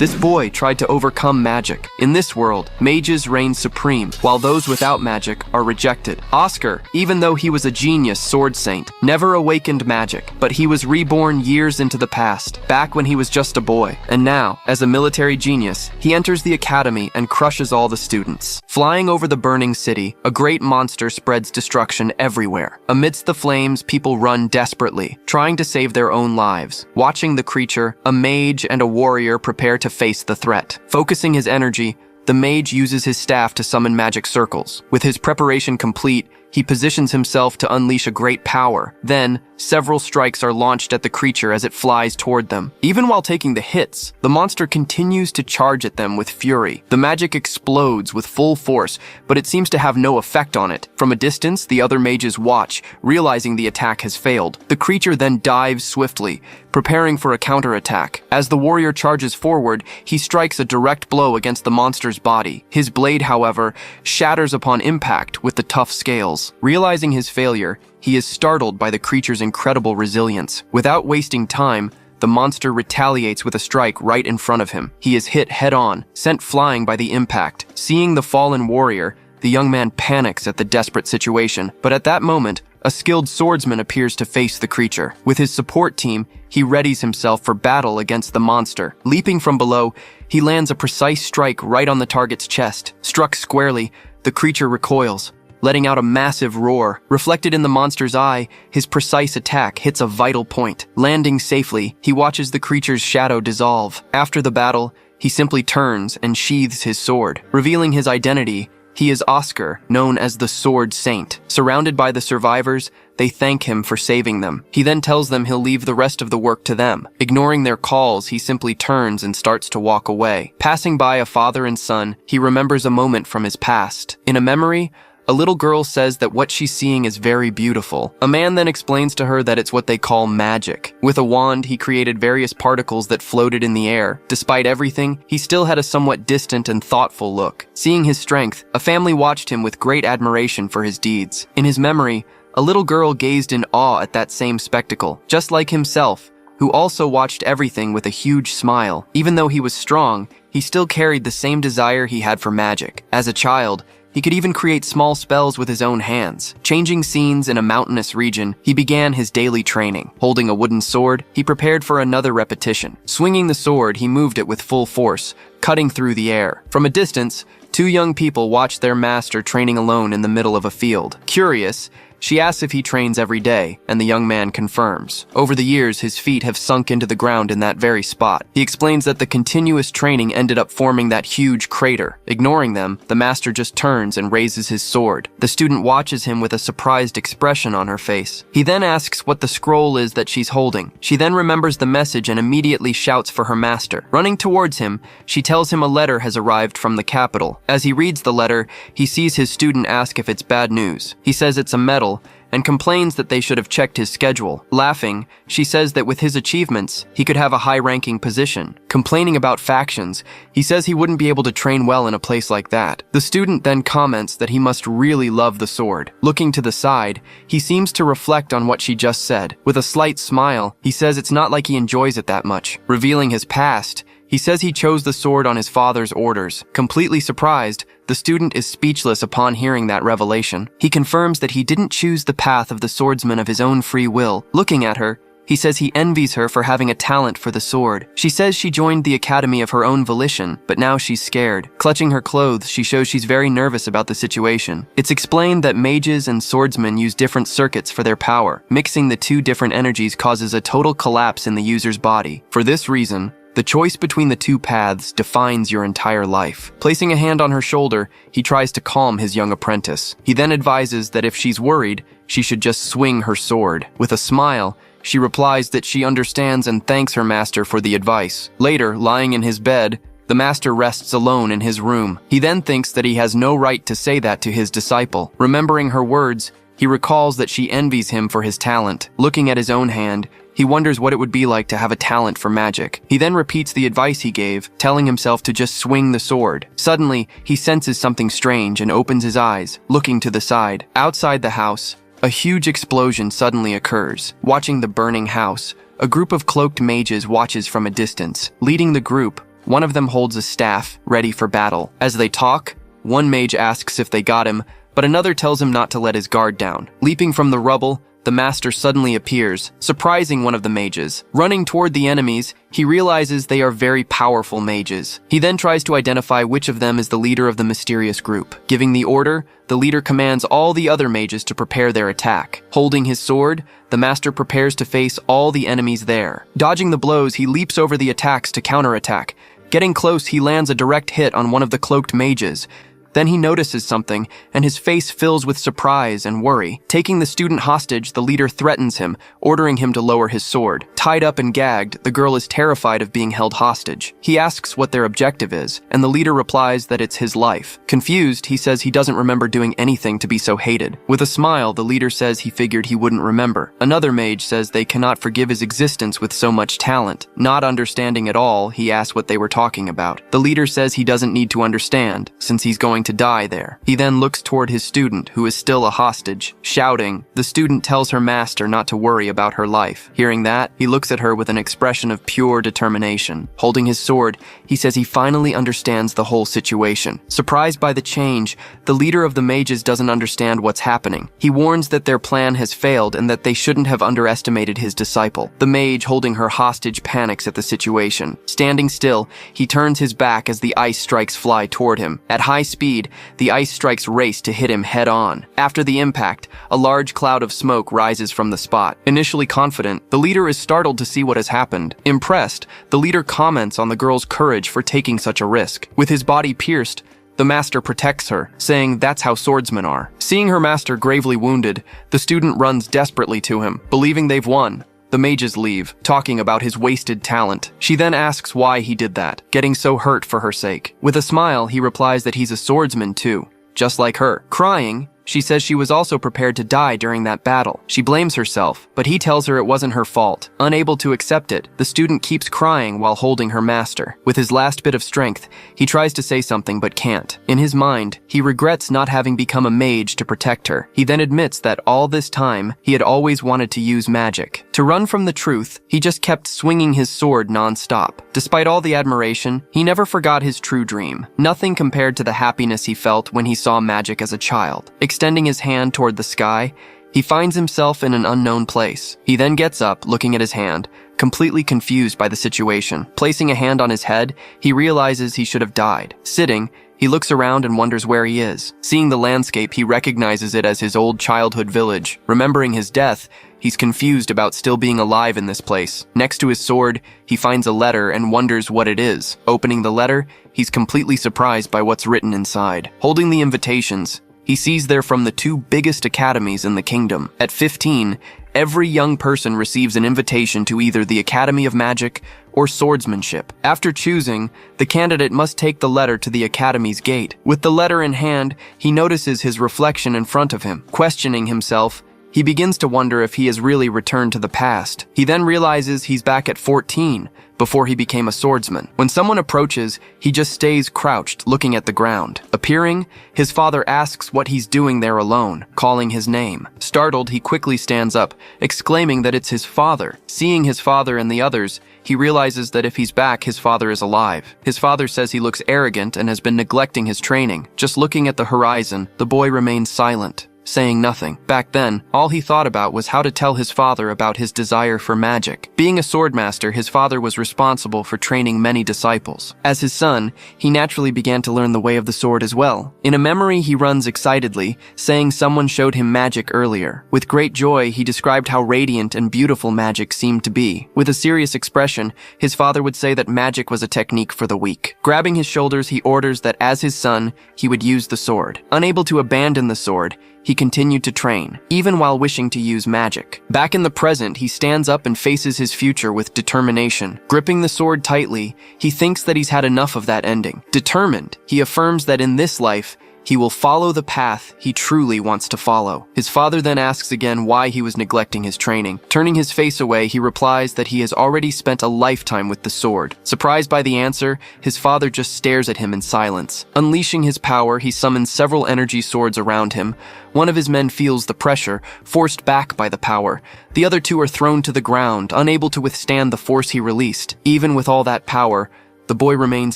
This boy tried to overcome magic. In this world, mages reign supreme, while those without magic are rejected. Oscar, even though he was a genius sword saint, never awakened magic, but he was reborn years into the past, back when he was just a boy. And now, as a military genius, he enters the academy and crushes all the students. Flying over the burning city, a great monster spreads destruction everywhere. Amidst the flames, people run desperately, trying to save their own lives. Watching the creature, a mage and a warrior prepare to face the threat. Focusing his energy, the mage uses his staff to summon magic circles. With his preparation complete, he positions himself to unleash a great power. Then, several strikes are launched at the creature as it flies toward them. Even while taking the hits, the monster continues to charge at them with fury. The magic explodes with full force, but it seems to have no effect on it. From a distance, the other mages watch, realizing the attack has failed. The creature then dives swiftly, preparing for a counterattack. As the warrior charges forward, he strikes a direct blow against the monster's body. His blade, however, shatters upon impact with the tough scales. Realizing his failure, he is startled by the creature's incredible resilience. Without wasting time, the monster retaliates with a strike right in front of him. He is hit head-on, sent flying by the impact. Seeing the fallen warrior, the young man panics at the desperate situation, but at that moment, a skilled swordsman appears to face the creature. With his support team, he readies himself for battle against the monster. Leaping from below, he lands a precise strike right on the target's chest. Struck squarely, the creature recoils, letting out a massive roar. Reflected in the monster's eye, his precise attack hits a vital point. Landing safely, he watches the creature's shadow dissolve. After the battle, he simply turns and sheathes his sword. Revealing his identity, he is Oscar, known as the Sword Saint. Surrounded by the survivors, they thank him for saving them. He then tells them he'll leave the rest of the work to them. Ignoring their calls, he simply turns and starts to walk away. Passing by a father and son, he remembers a moment from his past. In a memory, a little girl says that what she's seeing is very beautiful. A man then explains to her that it's what they call magic. With a wand, he created various particles that floated in the air. Despite everything, he still had a somewhat distant and thoughtful look. Seeing his strength, a family watched him with great admiration for his deeds. In his memory, a little girl gazed in awe at that same spectacle, just like himself, who also watched everything with a huge smile. Even though he was strong, he still carried the same desire he had for magic. As a child, he could even create small spells with his own hands. Changing scenes in a mountainous region, he began his daily training. Holding a wooden sword, he prepared for another repetition. Swinging the sword, he moved it with full force, cutting through the air. From a distance, two young people watched their master training alone in the middle of a field. Curious, she asks if he trains every day, and the young man confirms. Over the years, his feet have sunk into the ground in that very spot. He explains that the continuous training ended up forming that huge crater. Ignoring them, the master just turns and raises his sword. The student watches him with a surprised expression on her face. He then asks what the scroll is that she's holding. She then remembers the message and immediately shouts for her master. Running towards him, she tells him a letter has arrived from the capital. As he reads the letter, he sees his student ask if it's bad news. He says it's a medal, and complains that they should have checked his schedule. Laughing, she says that with his achievements, he could have a high-ranking position. Complaining about factions, he says he wouldn't be able to train well in a place like that. The student then comments that he must really love the sword. Looking to the side, he seems to reflect on what she just said. With a slight smile, he says it's not like he enjoys it that much. Revealing his past, he says he chose the sword on his father's orders. Completely surprised, the student is speechless upon hearing that revelation. He confirms that he didn't choose the path of the swordsman of his own free will. Looking at her, he says he envies her for having a talent for the sword. She says she joined the academy of her own volition, but now she's scared. Clutching her clothes, she shows she's very nervous about the situation. It's explained that mages and swordsmen use different circuits for their power. Mixing the two different energies causes a total collapse in the user's body. For this reason, the choice between the two paths defines your entire life. Placing a hand on her shoulder, he tries to calm his young apprentice. He then advises that if she's worried, she should just swing her sword. With a smile, she replies that she understands and thanks her master for the advice. Later, lying in his bed, the master rests alone in his room. He then thinks that he has no right to say that to his disciple. Remembering her words, he recalls that she envies him for his talent. Looking at his own hand, he wonders what it would be like to have a talent for magic. He then repeats the advice he gave, telling himself to just swing the sword. Suddenly, he senses something strange and opens his eyes, looking to the side. Outside the house, a huge explosion suddenly occurs. Watching the burning house, a group of cloaked mages watches from a distance. Leading the group, One of them holds a staff, ready for battle. As they talk, one mage asks if they got him, but another tells him not to let his guard down. Leaping from the rubble, the master suddenly appears, surprising one of the mages. Running toward the enemies, he realizes they are very powerful mages. He then tries to identify which of them is the leader of the mysterious group. Giving the order, the leader commands all the other mages to prepare their attack. Holding his sword, the master prepares to face all the enemies there. Dodging the blows, he leaps over the attacks to counterattack. Getting close, he lands a direct hit on one of the cloaked mages. Then he notices something, and his face fills with surprise and worry. Taking the student hostage, the leader threatens him, ordering him to lower his sword. Tied up and gagged, the girl is terrified of being held hostage. He asks what their objective is, and the leader replies that it's his life. Confused, he says he doesn't remember doing anything to be so hated. With a smile, the leader says he figured he wouldn't remember. Another mage says they cannot forgive his existence with so much talent. Not understanding at all, he asks what they were talking about. The leader says he doesn't need to understand, since he's going to die there. He then looks toward his student, who is still a hostage. Shouting, the student tells her master not to worry about her life. Hearing that, he looks at her with an expression of pure determination. Holding his sword, he says he finally understands the whole situation. Surprised by the change, the leader of the mages doesn't understand what's happening. He warns that their plan has failed and that they shouldn't have underestimated his disciple. The mage holding her hostage panics at the situation. Standing still, he turns his back as the ice strikes fly toward him. At high speed, the ice strikes race to hit him head on. After the impact, a large cloud of smoke rises from the spot. Initially confident, the leader is startled to see what has happened. Impressed, the leader comments on the girl's courage for taking such a risk. With his body pierced, the master protects her, saying that's how swordsmen are. Seeing her master gravely wounded, the student runs desperately to him, believing they've won. The mages leave, talking about his wasted talent. She then asks why he did that, getting so hurt for her sake. With a smile, he replies that he's a swordsman too, just like her. Crying, she says she was also prepared to die during that battle. She blames herself, but he tells her it wasn't her fault. Unable to accept it, the student keeps crying while holding her master. With his last bit of strength, he tries to say something but can't. In his mind, he regrets not having become a mage to protect her. He then admits that all this time, he had always wanted to use magic. To run from the truth, he just kept swinging his sword non-stop. Despite all the admiration, he never forgot his true dream. Nothing compared to the happiness he felt when he saw magic as a child. Extending his hand toward the sky, he finds himself in an unknown place. He then gets up, looking at his hand, completely confused by the situation. Placing a hand on his head, he realizes he should have died. Sitting, he looks around and wonders where he is. Seeing the landscape, he recognizes it as his old childhood village. Remembering his death, he's confused about still being alive in this place. Next to his sword, he finds a letter and wonders what it is. Opening the letter, he's completely surprised by what's written inside. Holding the invitations, he sees they're from the two biggest academies in the kingdom. At 15, every young person receives an invitation to either the Academy of Magic or swordsmanship. After choosing, the candidate must take the letter to the academy's gate. With the letter in hand, he notices his reflection in front of him. Questioning himself, he begins to wonder if he has really returned to the past. He then realizes he's back at 14, before he became a swordsman. When someone approaches, he just stays crouched, looking at the ground. Appearing, his father asks what he's doing there alone, calling his name. Startled, he quickly stands up, exclaiming that it's his father. Seeing his father and the others, he realizes that if he's back, his father is alive. His father says he looks arrogant and has been neglecting his training. Just looking at the horizon, the boy remains silent, saying nothing. Back then, all he thought about was how to tell his father about his desire for magic. Being a swordmaster, his father was responsible for training many disciples. As his son, he naturally began to learn the way of the sword as well. In a memory, he runs excitedly, saying someone showed him magic earlier. With great joy, he described how radiant and beautiful magic seemed to be. With a serious expression, his father would say that magic was a technique for the weak. Grabbing his shoulders, he orders that as his son, he would use the sword. Unable to abandon the sword, he continued to train, even while wishing to use magic. Back in the present, he stands up and faces his future with determination. Gripping the sword tightly, he thinks that he's had enough of that ending. Determined, he affirms that in this life, he will follow the path he truly wants to follow. His father then asks again why he was neglecting his training. Turning his face away, he replies that he has already spent a lifetime with the sword. Surprised by the answer, his father just stares at him in silence. Unleashing his power, he summons several energy swords around him. One of his men feels the pressure, forced back by the power. The other two are thrown to the ground, unable to withstand the force he released. Even with all that power, The boy remains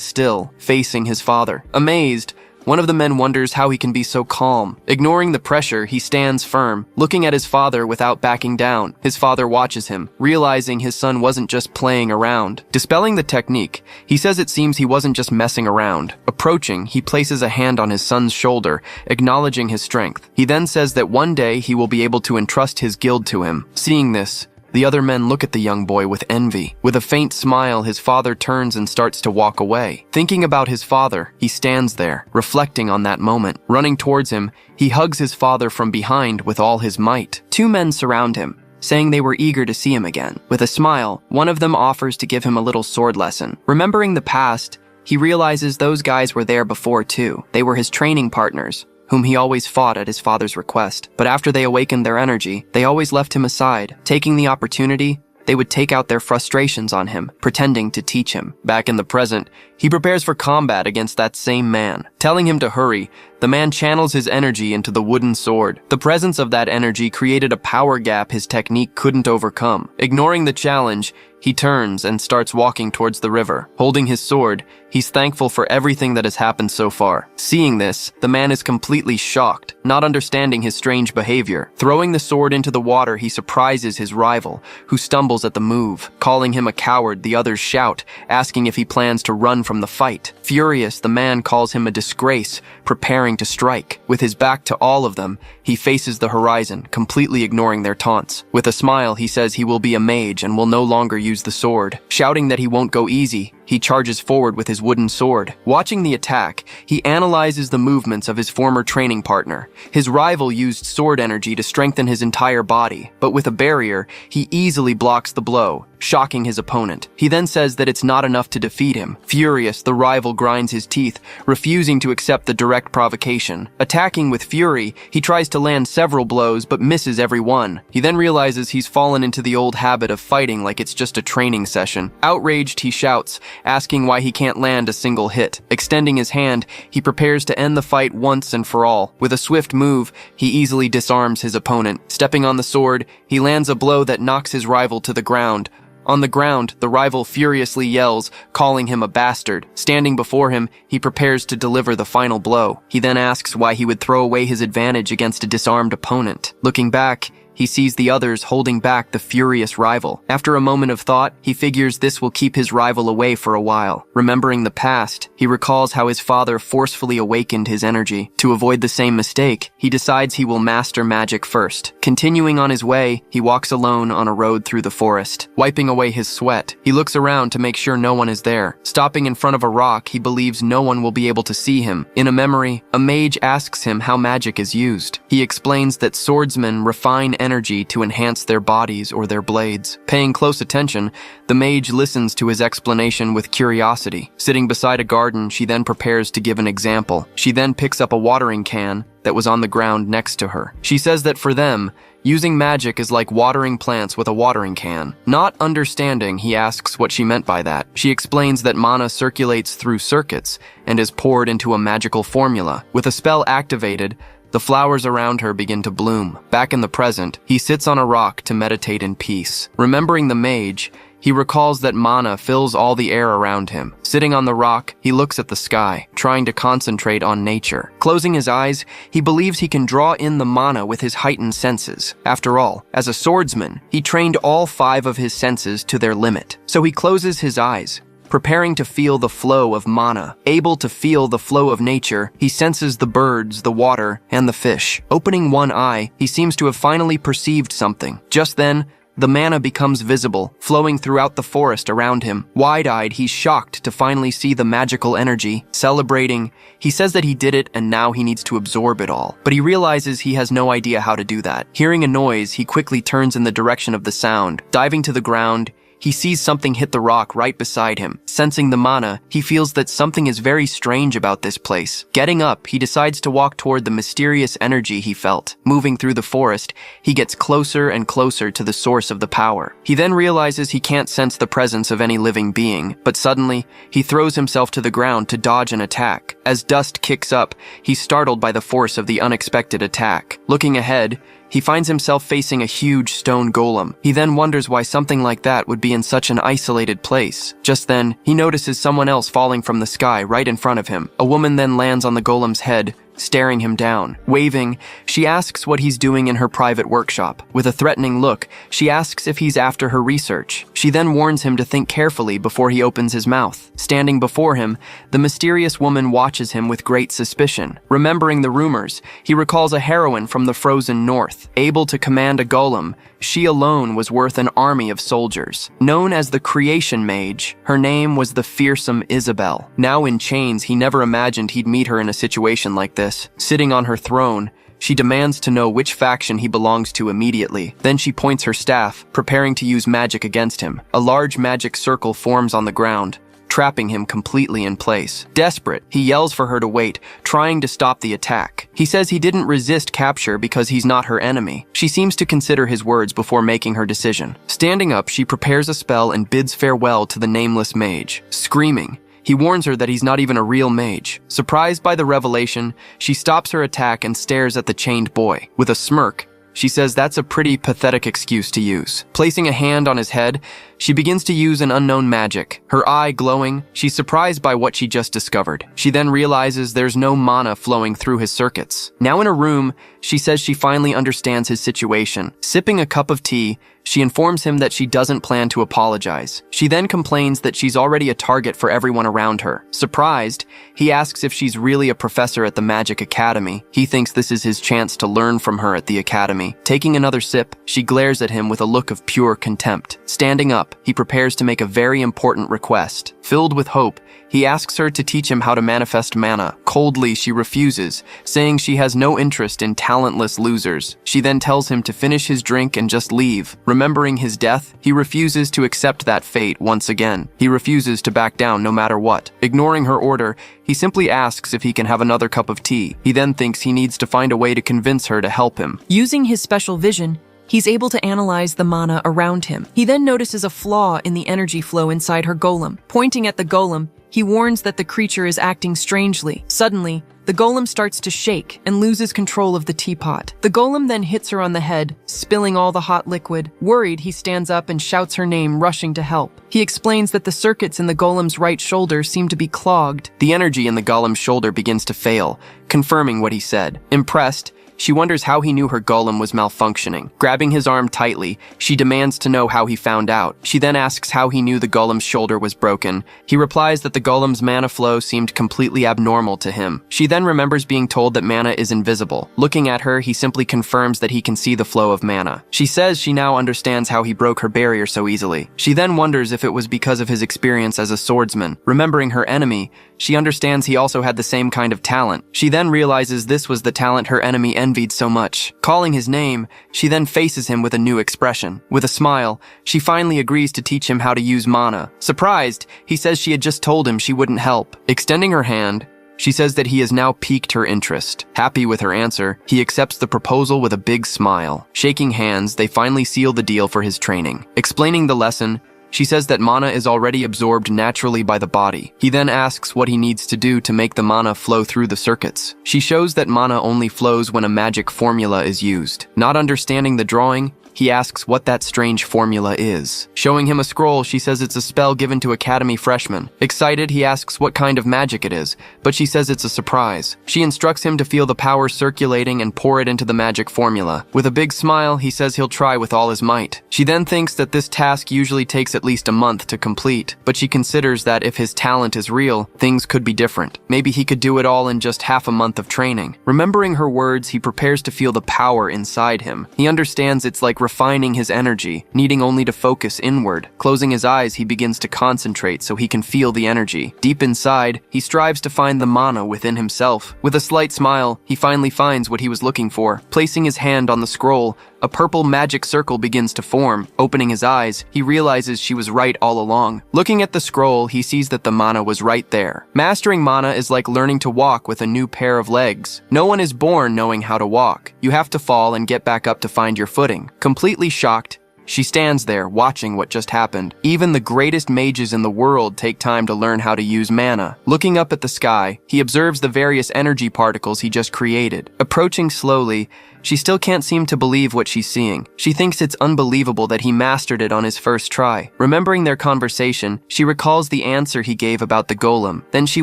still, facing his father. Amazed, one of the men wonders how he can be so calm. Ignoring the pressure, he stands firm, looking at his father without backing down. His father watches him, realizing his son wasn't just playing around. Dispelling the technique, he says it seems he wasn't just messing around. Approaching, he places a hand on his son's shoulder, acknowledging his strength. He then says that one day he will be able to entrust his guild to him. Seeing this, the other men look at the young boy with envy. With a faint smile, his father turns and starts to walk away. Thinking about his father, he stands there, reflecting on that moment. Running towards him, he hugs his father from behind with all his might. Two men surround him, saying they were eager to see him again. With a smile, one of them offers to give him a little sword lesson. Remembering the past, he realizes those guys were there before too. They were his training partners, whom he always fought at his father's request. But after they awakened their energy, they always left him aside. Taking the opportunity, they would take out their frustrations on him, pretending to teach him. Back in the present, he prepares for combat against that same man. Telling him to hurry, the man channels his energy into the wooden sword. The presence of that energy created a power gap his technique couldn't overcome. Ignoring the challenge, he turns and starts walking towards the river. Holding his sword, he's thankful for everything that has happened so far. Seeing this, the man is completely shocked, not understanding his strange behavior. Throwing the sword into the water, he surprises his rival, who stumbles at the move. Calling him a coward, the others shout, asking if he plans to run from the fight. Furious, the man calls him a disgrace, preparing to strike. With his back to all of them, he faces the horizon, completely ignoring their taunts. With a smile, he says he will be a mage and will no longer use the sword. Shouting that he won't go easy, he charges forward with his wooden sword. Watching the attack, he analyzes the movements of his former training partner. His rival used sword energy to strengthen his entire body, but with a barrier, he easily blocks the blow, shocking his opponent. He then says that it's not enough to defeat him. Furious, the rival grinds his teeth, refusing to accept the direct provocation. Attacking with fury, he tries to land several blows but misses every one. He then realizes he's fallen into the old habit of fighting like it's just a training session. Outraged, he shouts, asking why he can't land a single hit. Extending his hand, he prepares to end the fight once and for all. With a swift move, he easily disarms his opponent. Stepping on the sword, he lands a blow that knocks his rival to the ground. On the ground, the rival furiously yells, calling him a bastard. Standing before him, he prepares to deliver the final blow. He then asks why he would throw away his advantage against a disarmed opponent. Looking back, he sees the others holding back the furious rival. After a moment of thought, he figures this will keep his rival away for a while. Remembering the past, he recalls how his father forcefully awakened his energy. To avoid the same mistake, he decides he will master magic first. Continuing on his way, he walks alone on a road through the forest. Wiping away his sweat, he looks around to make sure no one is there. Stopping in front of a rock, he believes no one will be able to see him. In a memory, a mage asks him how magic is used. He explains that swordsmen refine energy to enhance their bodies or their blades. Paying close attention, the mage listens to his explanation with curiosity. Sitting beside a garden, she then prepares to give an example. She then picks up a watering can that was on the ground next to her. She says that for them, using magic is like watering plants with a watering can. Not understanding, he asks what she meant by that. She explains that mana circulates through circuits and is poured into a magical formula. With a spell activated, the flowers around her begin to bloom. Back in the present, he sits on a rock to meditate in peace. Remembering the mage, he recalls that mana fills all the air around him. Sitting on the rock, he looks at the sky, trying to concentrate on nature. Closing his eyes, he believes he can draw in the mana with his heightened senses. After all, as a swordsman, he trained all 5 of his senses to their limit. So he closes his eyes, preparing to feel the flow of mana. Able to feel the flow of nature, he senses the birds, the water, and the fish. Opening one eye, he seems to have finally perceived something. Just then, the mana becomes visible, flowing throughout the forest around him. Wide-eyed, he's shocked to finally see the magical energy. Celebrating, he says that he did it and now he needs to absorb it all. But he realizes he has no idea how to do that. Hearing a noise, he quickly turns in the direction of the sound. Diving to the ground, he sees something hit the rock right beside him. Sensing the mana, he feels that something is very strange about this place. Getting up, he decides to walk toward the mysterious energy he felt. Moving through the forest, he gets closer and closer to the source of the power. He then realizes he can't sense the presence of any living being, but suddenly, he throws himself to the ground to dodge an attack. As dust kicks up, he's startled by the force of the unexpected attack. Looking ahead, he finds himself facing a huge stone golem. He then wonders why something like that would be in such an isolated place. Just then, he notices someone else falling from the sky right in front of him. A woman then lands on the golem's head, staring him down. Waving, she asks what he's doing in her private workshop. With a threatening look, she asks if he's after her research. She then warns him to think carefully before he opens his mouth. Standing before him, the mysterious woman watches him with great suspicion. Remembering the rumors, he recalls a heroine from the frozen north. Able to command a golem, she alone was worth an army of soldiers. Known as the Creation Mage, her name was the fearsome Isabel. Now in chains, he never imagined he'd meet her in a situation like this. Sitting on her throne, she demands to know which faction he belongs to immediately. Then she points her staff, preparing to use magic against him. A large magic circle forms on the ground, trapping him completely in place. Desperate, he yells for her to wait, trying to stop the attack. He says he didn't resist capture because he's not her enemy. She seems to consider his words before making her decision. Standing up, she prepares a spell and bids farewell to the nameless mage. Screaming, he warns her that he's not even a real mage. Surprised by the revelation, she stops her attack and stares at the chained boy. With a smirk, she says that's a pretty pathetic excuse to use. Placing a hand on his head, she begins to use an unknown magic. Her eye glowing, she's surprised by what she just discovered. She then realizes there's no mana flowing through his circuits. Now in her room, she says she finally understands his situation. Sipping a cup of tea, she informs him that she doesn't plan to apologize. She then complains that she's already a target for everyone around her. Surprised, he asks if she's really a professor at the Magic Academy. He thinks this is his chance to learn from her at the academy. Taking another sip, she glares at him with a look of pure contempt. Standing up, he prepares to make a very important request. Filled with hope, he asks her to teach him how to manifest mana. Coldly, she refuses, saying she has no interest in talentless losers. She then tells him to finish his drink and just leave. Remembering his death, he refuses to accept that fate once again. He refuses to back down no matter what. Ignoring her order, he simply asks if he can have another cup of tea. He then thinks he needs to find a way to convince her to help him. Using his special vision, he's able to analyze the mana around him. He then notices a flaw in the energy flow inside her golem. Pointing at the golem, he warns that the creature is acting strangely. Suddenly, the golem starts to shake and loses control of the teapot. The golem then hits her on the head, spilling all the hot liquid. Worried, he stands up and shouts her name, rushing to help. He explains that the circuits in the golem's right shoulder seem to be clogged. The energy in the golem's shoulder begins to fail, confirming what he said. Impressed, she wonders how he knew her golem was malfunctioning. Grabbing his arm tightly, she demands to know how he found out. She then asks how he knew the golem's shoulder was broken. He replies that the golem's mana flow seemed completely abnormal to him. She then remembers being told that mana is invisible. Looking at her, he simply confirms that he can see the flow of mana. She says she now understands how he broke her barrier so easily. She then wonders if it was because of his experience as a swordsman. Remembering her enemy, she understands he also had the same kind of talent. She then realizes this was the talent her enemy envied so much. Calling his name, she then faces him with a new expression. With a smile, she finally agrees to teach him how to use mana. Surprised, he says she had just told him she wouldn't help. Extending her hand, she says that he has now piqued her interest. Happy with her answer, he accepts the proposal with a big smile. Shaking hands, they finally seal the deal for his training. Explaining the lesson, she says that mana is already absorbed naturally by the body. He then asks what he needs to do to make the mana flow through the circuits. She shows that mana only flows when a magic formula is used. Not understanding the drawing, he asks what that strange formula is. Showing him a scroll, she says it's a spell given to academy freshmen. Excited, he asks what kind of magic it is, but she says it's a surprise. She instructs him to feel the power circulating and pour it into the magic formula. With a big smile, he says he'll try with all his might. She then thinks that this task usually takes at least a month to complete, but she considers that if his talent is real, things could be different. Maybe he could do it all in just half a month of training. Remembering her words, he prepares to feel the power inside him. He understands it's like refining his energy, needing only to focus inward. Closing his eyes, he begins to concentrate so he can feel the energy. Deep inside, he strives to find the mana within himself. With a slight smile, he finally finds what he was looking for. Placing his hand on the scroll, a purple magic circle begins to form. Opening his eyes, he realizes she was right all along. Looking at the scroll, he sees that the mana was right there. Mastering mana is like learning to walk with a new pair of legs. No one is born knowing how to walk. You have to fall and get back up to find your footing. Completely shocked, She stands there, watching what just happened. Even the greatest mages in the world take time to learn how to use mana. Looking up at the sky, he observes the various energy particles he just created. Approaching slowly, she still can't seem to believe what she's seeing. She thinks it's unbelievable that he mastered it on his first try. Remembering their conversation, she recalls the answer he gave about the golem. Then she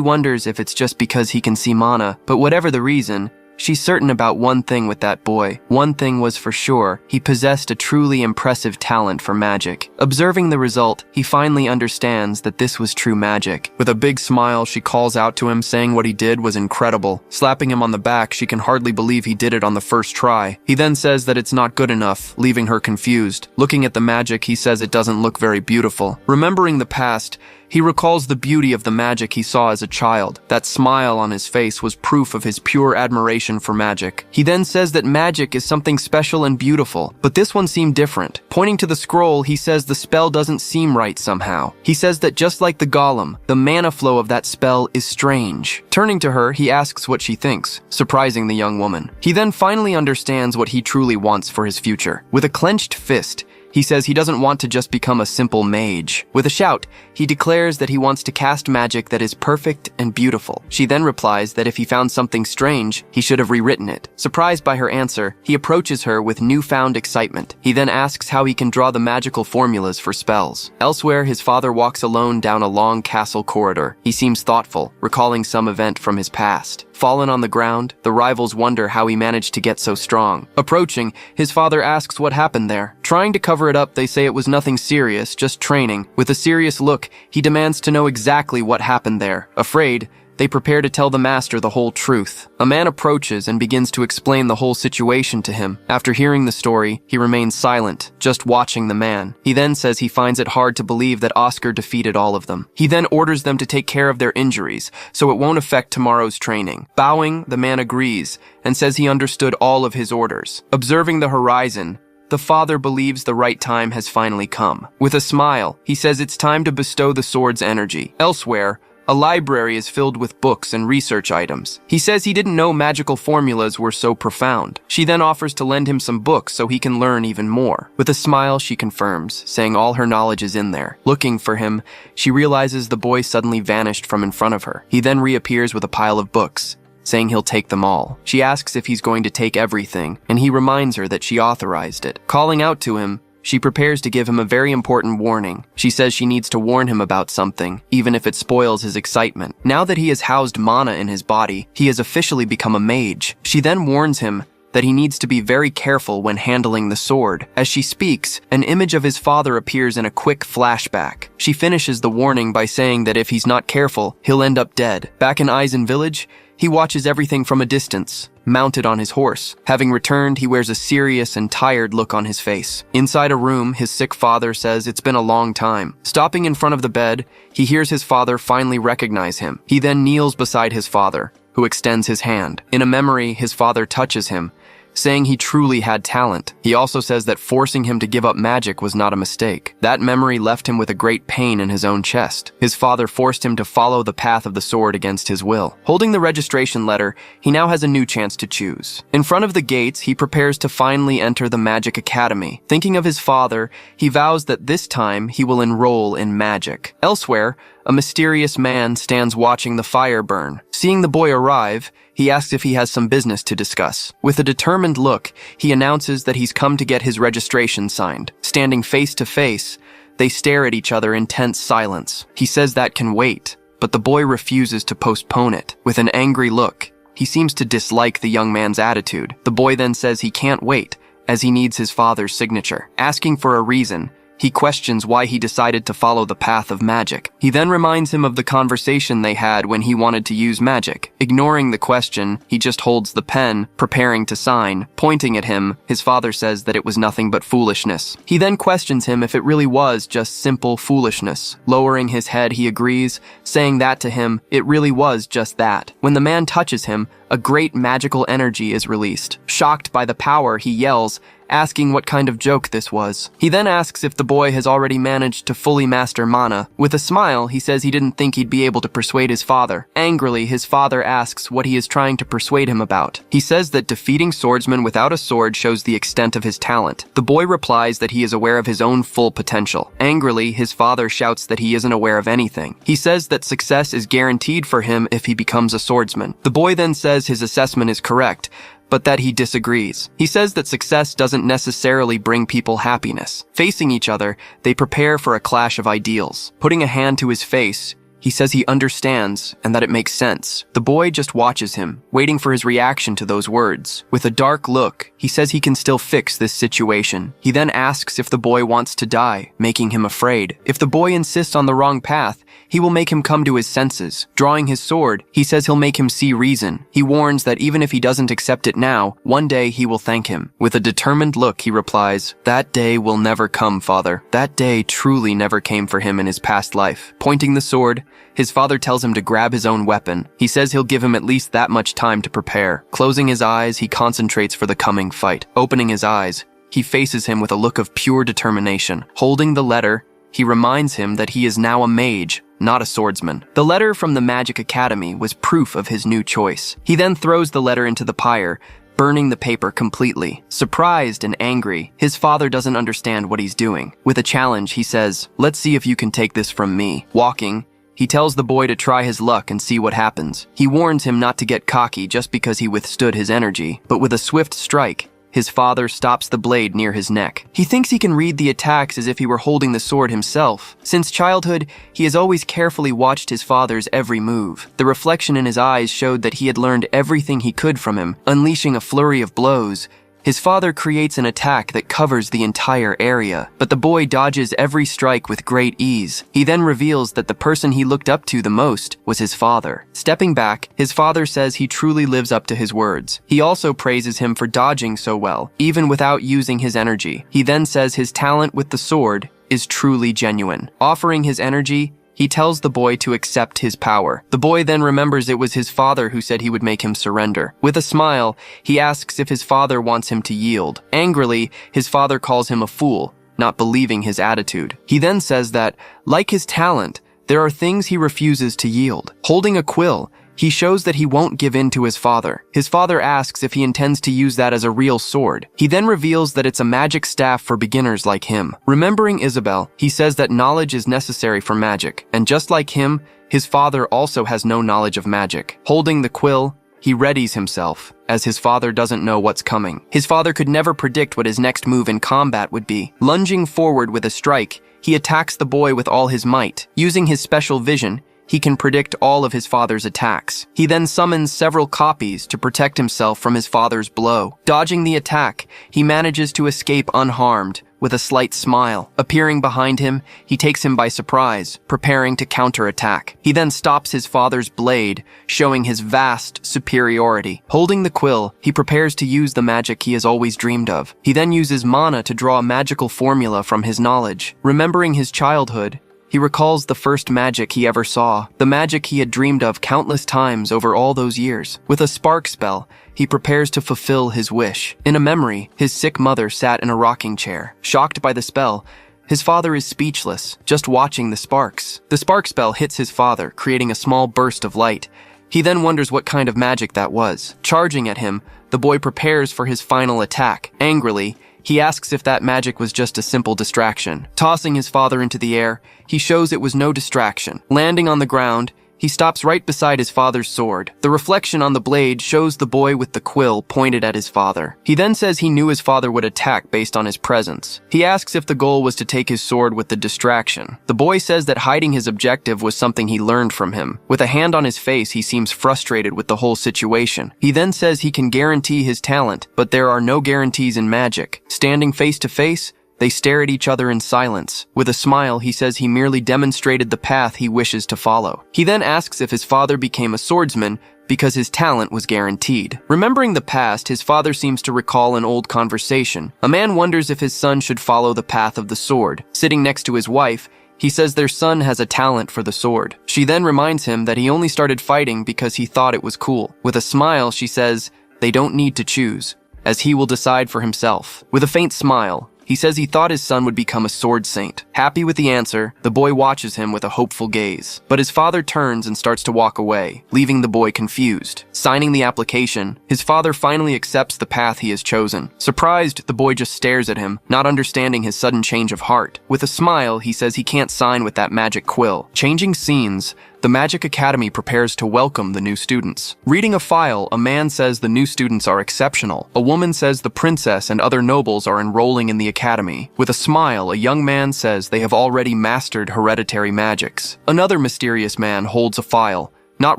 wonders if it's just because he can see mana, but whatever the reason, she's certain about one thing with that boy. One thing was for sure, he possessed a truly impressive talent for magic. Observing the result, he finally understands that this was true magic. With a big smile, she calls out to him, saying what he did was incredible. Slapping him on the back, she can hardly believe he did it on the first try. He then says that it's not good enough, leaving her confused. Looking at the magic, he says it doesn't look very beautiful. Remembering the past, he recalls the beauty of the magic he saw as a child. That smile on his face was proof of his pure admiration for magic. He then says that magic is something special and beautiful, but this one seemed different. Pointing to the scroll, he says the spell doesn't seem right somehow. He says that just like the golem, the mana flow of that spell is strange. Turning to her, he asks what she thinks, surprising the young woman. He then finally understands what he truly wants for his future. With a clenched fist, he says he doesn't want to just become a simple mage. With a shout, he declares that he wants to cast magic that is perfect and beautiful. She then replies that if he found something strange, he should have rewritten it. Surprised by her answer, he approaches her with newfound excitement. He then asks how he can draw the magical formulas for spells. Elsewhere, his father walks alone down a long castle corridor. He seems thoughtful, recalling some event from his past. Fallen on the ground, the rivals wonder how he managed to get so strong. Approaching, his father asks what happened there. Trying to cover it up, they say it was nothing serious, just training. With a serious look, he demands to know exactly what happened there. Afraid, they prepare to tell the master the whole truth. A man approaches and begins to explain the whole situation to him. After hearing the story, he remains silent, just watching the man. He then says he finds it hard to believe that Oscar defeated all of them. He then orders them to take care of their injuries, so it won't affect tomorrow's training. Bowing, the man agrees, and says he understood all of his orders. Observing the horizon, the father believes the right time has finally come. With a smile, he says it's time to bestow the sword's energy. Elsewhere, a library is filled with books and research items. He says he didn't know magical formulas were so profound. She then offers to lend him some books so he can learn even more. With a smile, she confirms, saying all her knowledge is in there. Looking for him, she realizes the boy suddenly vanished from in front of her. He then reappears with a pile of books, saying he'll take them all. She asks if he's going to take everything, and he reminds her that she authorized it. Calling out to him, she prepares to give him a very important warning. She says she needs to warn him about something, even if it spoils his excitement. Now that he has housed mana in his body, he has officially become a mage. She then warns him that he needs to be very careful when handling the sword. As she speaks, an image of his father appears in a quick flashback. She finishes the warning by saying that if he's not careful, he'll end up dead. Back in Eisen Village, he watches everything from a distance, mounted on his horse. Having returned, he wears a serious and tired look on his face. Inside a room, his sick father says it's been a long time. Stopping in front of the bed, he hears his father finally recognize him. He then kneels beside his father, who extends his hand. In a memory, his father touches him, saying he truly had talent. He also says that forcing him to give up magic was not a mistake. That memory left him with a great pain in his own chest. His father forced him to follow the path of the sword against his will. Holding the registration letter, he now has a new chance to choose. In front of the gates, he prepares to finally enter the Magic Academy. Thinking of his father, he vows that this time he will enroll in magic. Elsewhere, a mysterious man stands watching the fire burn. Seeing the boy arrive, he asks if he has some business to discuss. With a determined look, he announces that he's come to get his registration signed. Standing face to face, they stare at each other in tense silence. He says that can wait, but the boy refuses to postpone it. With an angry look, he seems to dislike the young man's attitude. The boy then says he can't wait, as he needs his father's signature. Asking for a reason, he questions why he decided to follow the path of magic. He then reminds him of the conversation they had when he wanted to use magic. Ignoring the question, he just holds the pen, preparing to sign. Pointing at him, his father says that it was nothing but foolishness. He then questions him if it really was just simple foolishness. Lowering his head, he agrees, saying that to him, it really was just that. When the man touches him, a great magical energy is released. Shocked by the power, he yells, asking what kind of joke this was. He then asks if the boy has already managed to fully master mana. With a smile, he says he didn't think he'd be able to persuade his father. Angrily, his father asks what he is trying to persuade him about. He says that defeating swordsmen without a sword shows the extent of his talent. The boy replies that he is aware of his own full potential. Angrily, his father shouts that he isn't aware of anything. He says that success is guaranteed for him if he becomes a swordsman. The boy then says his assessment is correct, but that he disagrees. He says that success doesn't necessarily bring people happiness. Facing each other, they prepare for a clash of ideals. Putting a hand to his face, he says he understands and that it makes sense. The boy just watches him, waiting for his reaction to those words. With a dark look, he says he can still fix this situation. He then asks if the boy wants to die, making him afraid. If the boy insists on the wrong path, he will make him come to his senses. Drawing his sword, he says he'll make him see reason. He warns that even if he doesn't accept it now, one day he will thank him. With a determined look, he replies, "That day will never come, father." That day truly never came for him in his past life. Pointing the sword, his father tells him to grab his own weapon. He says he'll give him at least that much time to prepare. Closing his eyes, he concentrates for the coming fight. Opening his eyes, he faces him with a look of pure determination. Holding the letter, he reminds him that he is now a mage, not a swordsman. The letter from the Magic Academy was proof of his new choice. He then throws the letter into the pyre, burning the paper completely. Surprised and angry, his father doesn't understand what he's doing. With a challenge, he says, "Let's see if you can take this from me." Walking, he tells the boy to try his luck and see what happens. He warns him not to get cocky just because he withstood his energy, but with a swift strike, his father stops the blade near his neck. He thinks he can read the attacks as if he were holding the sword himself. Since childhood, he has always carefully watched his father's every move. The reflection in his eyes showed that he had learned everything he could from him, unleashing a flurry of blows. His father creates an attack that covers the entire area, but the boy dodges every strike with great ease. He then reveals that the person he looked up to the most was his father. Stepping back, his father says he truly lives up to his words. He also praises him for dodging so well, even without using his energy. He then says his talent with the sword is truly genuine. Offering his energy, he tells the boy to accept his power. The boy then remembers it was his father who said he would make him surrender. With a smile, he asks if his father wants him to yield. Angrily, his father calls him a fool, not believing his attitude. He then says that, like his talent, there are things he refuses to yield. Holding a quill, he shows that he won't give in to his father. His father asks if he intends to use that as a real sword. He then reveals that it's a magic staff for beginners like him. Remembering Isabel, he says that knowledge is necessary for magic, and just like him, his father also has no knowledge of magic. Holding the quill, he readies himself, as his father doesn't know what's coming. His father could never predict what his next move in combat would be. Lunging forward with a strike, he attacks the boy with all his might. Using his special vision, he can predict all of his father's attacks. He then summons several copies to protect himself from his father's blow. Dodging the attack, he manages to escape unharmed. With a slight smile, appearing behind him, he takes him by surprise, preparing to counterattack. He then stops his father's blade, showing his vast superiority. Holding the quill, he prepares to use the magic he has always dreamed of. He then uses mana to draw a magical formula from his knowledge. Remembering his childhood, he recalls the first magic he ever saw, the magic he had dreamed of countless times over all those years. With a spark spell, he prepares to fulfill his wish. In a memory, his sick mother sat in a rocking chair. Shocked by the spell, his father is speechless, just watching the sparks. The spark spell hits his father, creating a small burst of light. He then wonders what kind of magic that was. Charging at him, the boy prepares for his final attack. Angrily, he asks if that magic was just a simple distraction. Tossing his father into the air, he shows it was no distraction. Landing on the ground, he stops right beside his father's sword. The reflection on the blade shows the boy with the quill pointed at his father. He then says he knew his father would attack based on his presence. He asks if the goal was to take his sword with the distraction. The boy says that hiding his objective was something he learned from him. With a hand on his face, he seems frustrated with the whole situation. He then says he can guarantee his talent, but there are no guarantees in magic. Standing face to face, they stare at each other in silence. With a smile, he says he merely demonstrated the path he wishes to follow. He then asks if his father became a swordsman because his talent was guaranteed. Remembering the past, his father seems to recall an old conversation. A man wonders if his son should follow the path of the sword. Sitting next to his wife, he says their son has a talent for the sword. She then reminds him that he only started fighting because he thought it was cool. With a smile, she says, "They don't need to choose. as he will decide for himself. With a faint smile, he says he thought his son would become a sword saint. Happy with the answer, the boy watches him with a hopeful gaze. But his father turns and starts to walk away, leaving the boy confused. Signing the application, his father finally accepts the path he has chosen. Surprised, the boy just stares at him, not understanding his sudden change of heart. With a smile, he says he can't sign with that magic quill. Changing scenes, the Magic Academy prepares to welcome the new students. Reading a file, a man says the new students are exceptional. A woman says the princess and other nobles are enrolling in the academy. With a smile, a young man says they have already mastered hereditary magics. Another mysterious man holds a file, not